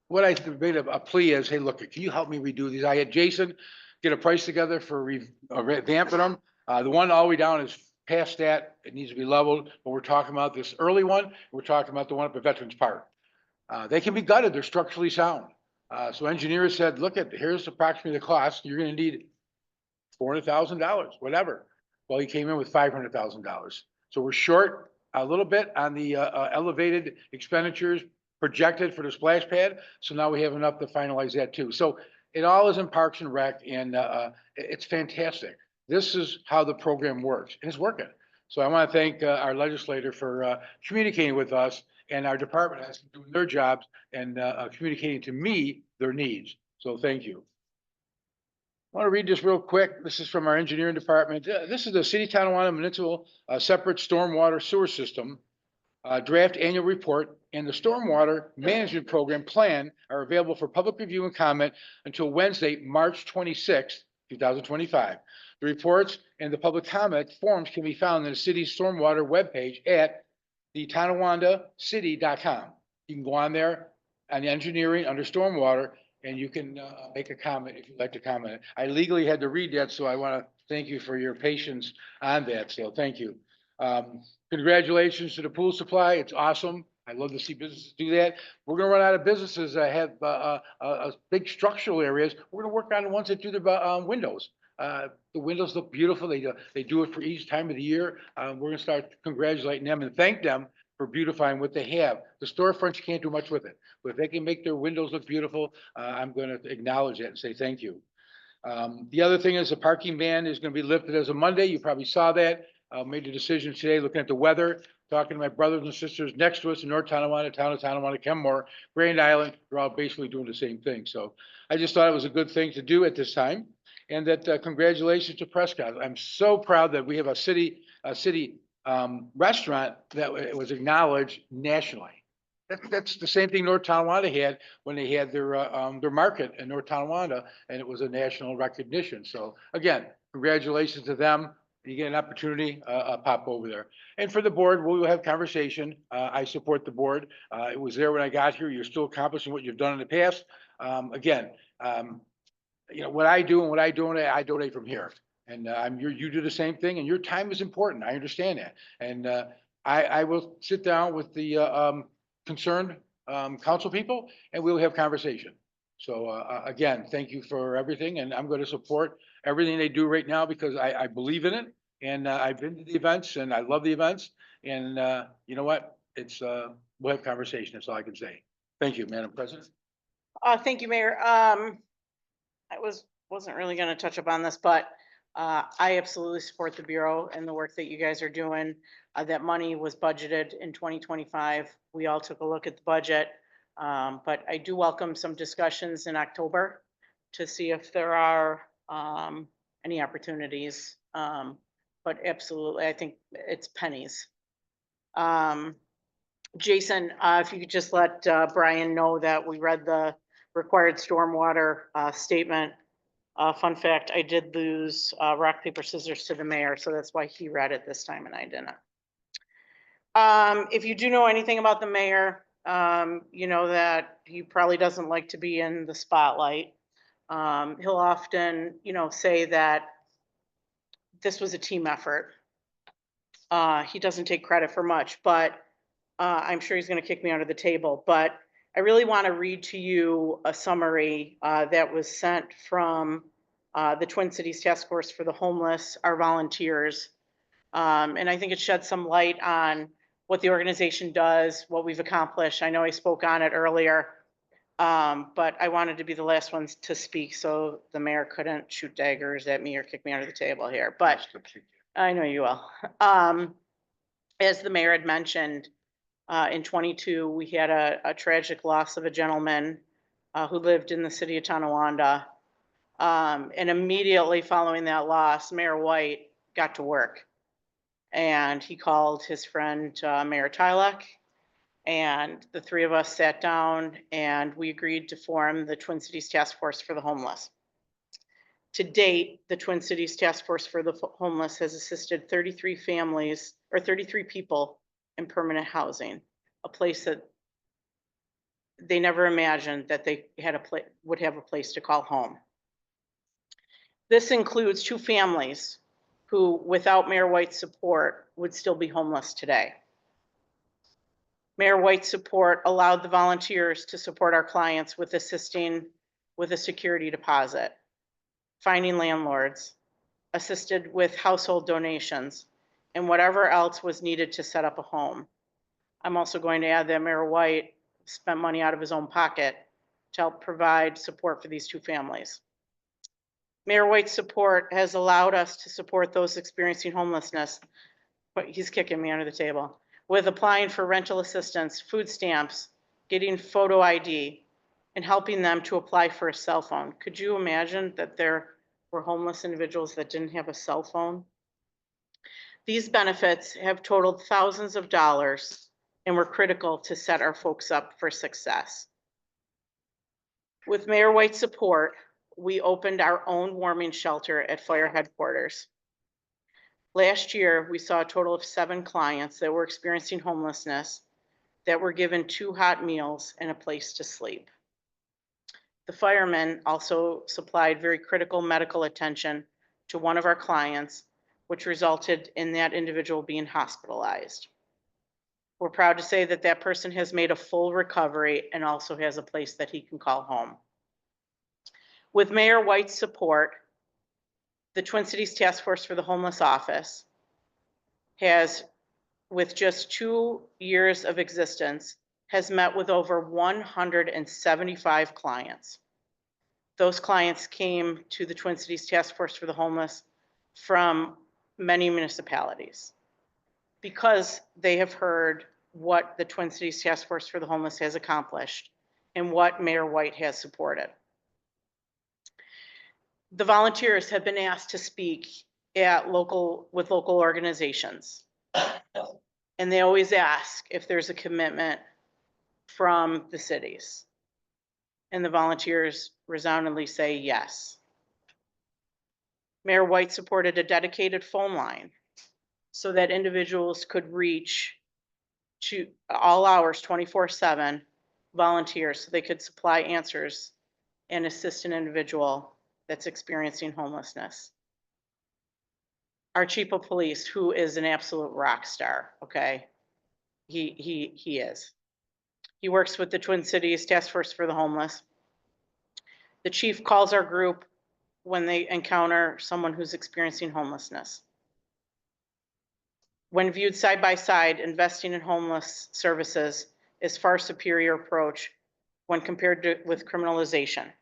what I made a plea is, hey, look, can you help me redo these? I had Jason get a price together for revamping them. The one all the way down is past that. It needs to be leveled, but we're talking about this early one. We're talking about the one up at Veterans Park. They can be gutted. They're structurally sound. So engineers said, look, here's approximately the cost. You're going to need $400,000, whatever. Well, he came in with $500,000. So we're short a little bit on the elevated expenditures projected for the splash pad. So now we have enough to finalize that too. So it all is in Parks and Rec, and it's fantastic. This is how the program works, and it's working. So I want to thank our legislator for communicating with us, and our department has been doing their jobs and communicating to me their needs. So thank you. I want to read this real quick. This is from our engineering department. This is the City of Tonawanda Municipal Separate Stormwater Sewer System draft annual report, and the Stormwater Management Program plan are available for public review and comment until Wednesday, March 26th, 2025. The reports and the public comment forms can be found in the city's stormwater webpage at the TonawandaCity.com. You can go on there on engineering under stormwater and you can make a comment if you'd like to comment. I legally had to read that, so I want to thank you for your patience on that. So thank you. Congratulations to the pool supply. It's awesome. I love to see businesses do that. We're gonna run out of businesses that have big structural areas. We're gonna work on the ones that do the windows. The windows look beautiful. They do it for each time of the year. We're gonna start congratulating them and thank them for beautifying what they have. The storefronts, you can't do much with it, but if they can make their windows look beautiful, I'm gonna acknowledge that and say thank you. The other thing is the parking ban is gonna be lifted as of Monday. You probably saw that. Made the decision today, looking at the weather, talking to my brothers and sisters next to us in North Tonawanda, Town of Tonawanda, Kenmore, Grand Island. They're all basically doing the same thing. So I just thought it was a good thing to do at this time. And that congratulations to Prescott. I'm so proud that we have a city restaurant that was acknowledged nationally. That's the same thing North Tonawanda had when they had their market in North Tonawanda, and it was a national recognition. So again, congratulations to them. You get an opportunity, pop over there. And for the board, we will have conversation. I support the board. It was there when I got here. You're still accomplishing what you've done in the past. Again, you know, what I do and what I donate from here. And you do the same thing, and your time is important. I understand that. And I will sit down with the concerned council people, and we'll have conversation. So again, thank you for everything, and I'm going to support everything they do right now because I believe in it, and I've been to the events, and I love the events, and you know what? It's we'll have conversation. That's all I can say. Thank you, Madam President. Thank you, Mayor. I wasn't really gonna touch upon this, but I absolutely support the Bureau and the work that you guys are doing. That money was budgeted in 2025. We all took a look at the budget. But I do welcome some discussions in October to see if there are any opportunities. But absolutely, I think it's pennies. Jason, if you could just let Brian know that we read the required stormwater statement. Fun fact, I did lose rock, paper, scissors to the mayor, so that's why he read it this time and I didn't. If you do know anything about the mayor, you know that he probably doesn't like to be in the spotlight. He'll often, you know, say that this was a team effort. He doesn't take credit for much, but I'm sure he's going to kick me under the table. But I really want to read to you a summary that was sent from the Twin Cities Task Force for the Homeless, our volunteers. And I think it sheds some light on what the organization does, what we've accomplished. I know I spoke on it earlier, but I wanted to be the last ones to speak so the mayor couldn't shoot daggers at me or kick me under the table here, but I know you will. As the mayor had mentioned, in 22, we had a tragic loss of a gentleman who lived in the city of Tonawanda. And immediately following that loss, Mayor White got to work. And he called his friend, Mayor Tylek, and the three of us sat down and we agreed to form the Twin Cities Task Force for the Homeless. To date, the Twin Cities Task Force for the Homeless has assisted 33 families or 33 people in permanent housing, a place that they never imagined that they had would have a place to call home. This includes 2 families who, without Mayor White's support, would still be homeless today. Mayor White's support allowed the volunteers to support our clients with assisting with a security deposit, finding landlords, assisted with household donations, and whatever else was needed to set up a home. I'm also going to add that Mayor White spent money out of his own pocket to help provide support for these 2 families. Mayor White's support has allowed us to support those experiencing homelessness, but he's kicking me under the table, with applying for rental assistance, food stamps, getting photo ID, and helping them to apply for a cell phone. Could you imagine that there were homeless individuals that didn't have a cell phone? These benefits have totaled thousands of dollars and were critical to set our folks up for success. With Mayor White's support, we opened our own warming shelter at fire headquarters. Last year, we saw a total of 7 clients that were experiencing homelessness that were given 2 hot meals and a place to sleep. The firemen also supplied very critical medical attention to one of our clients, which resulted in that individual being hospitalized. We're proud to say that that person has made a full recovery and also has a place that he can call home. With Mayor White's support, the Twin Cities Task Force for the Homeless Office has, with just 2 years of existence, has met with over 175 clients. Those clients came to the Twin Cities Task Force for the Homeless from many municipalities because they have heard what the Twin Cities Task Force for the Homeless has accomplished and what Mayor White has supported. The volunteers have been asked to speak with local organizations. And they always ask if there's a commitment from the cities. And the volunteers resoundingly say yes. Mayor White supported a dedicated phone line so that individuals could reach to all hours 24/7 volunteers so they could supply answers and assist an individual that's experiencing homelessness. Our chief of police, who is an absolute rock star, okay? He is. He works with the Twin Cities Task Force for the Homeless. The chief calls our group when they encounter someone who's experiencing homelessness. When viewed side by side, investing in homeless services is far superior approach when compared with criminalization.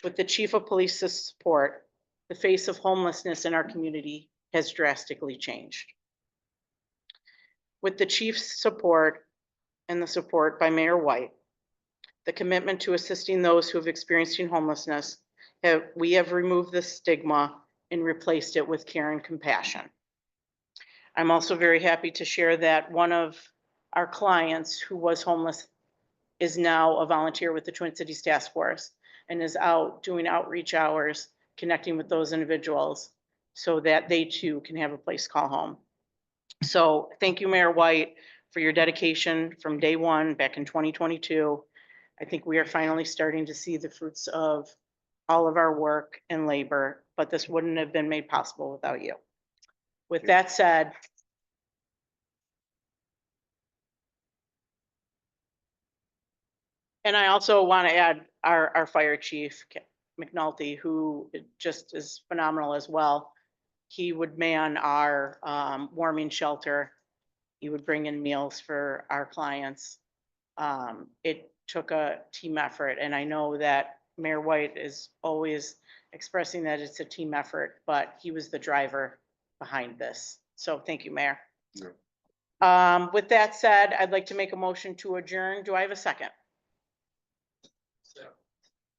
With the chief of police's support, the face of homelessness in our community has drastically changed. With the chief's support and the support by Mayor White, the commitment to assisting those who have experienced homelessness, we have removed the stigma and replaced it with care and compassion. I'm also very happy to share that one of our clients who was homeless is now a volunteer with the Twin Cities Task Force and is out doing outreach hours, connecting with those individuals so that they too can have a place to call home. So thank you, Mayor White, for your dedication from day one back in 2022. I think we are finally starting to see the fruits of all of our work and labor, but this wouldn't have been made possible without you. With that said, and I also want to add our fire chief, McNulty, who just is phenomenal as well. He would man our warming shelter. He would bring in meals for our clients. It took a team effort, and I know that Mayor White is always expressing that it's a team effort, but he was the driver behind this. So thank you, Mayor. Yeah. With that said, I'd like to make a motion to adjourn. Do I have a second?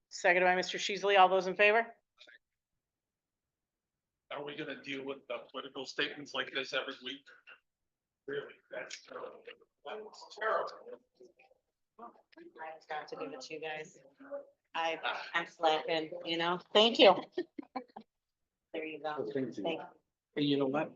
Seconded by Mr. Sheasley. All those in favor? Are we gonna deal with the political statements like this every week? Really, that's terrible. That's terrible. I've got to give it to you guys. I'm slacking, you know? Thank you. There you go. Thank you. Thank you. Hey, you know what?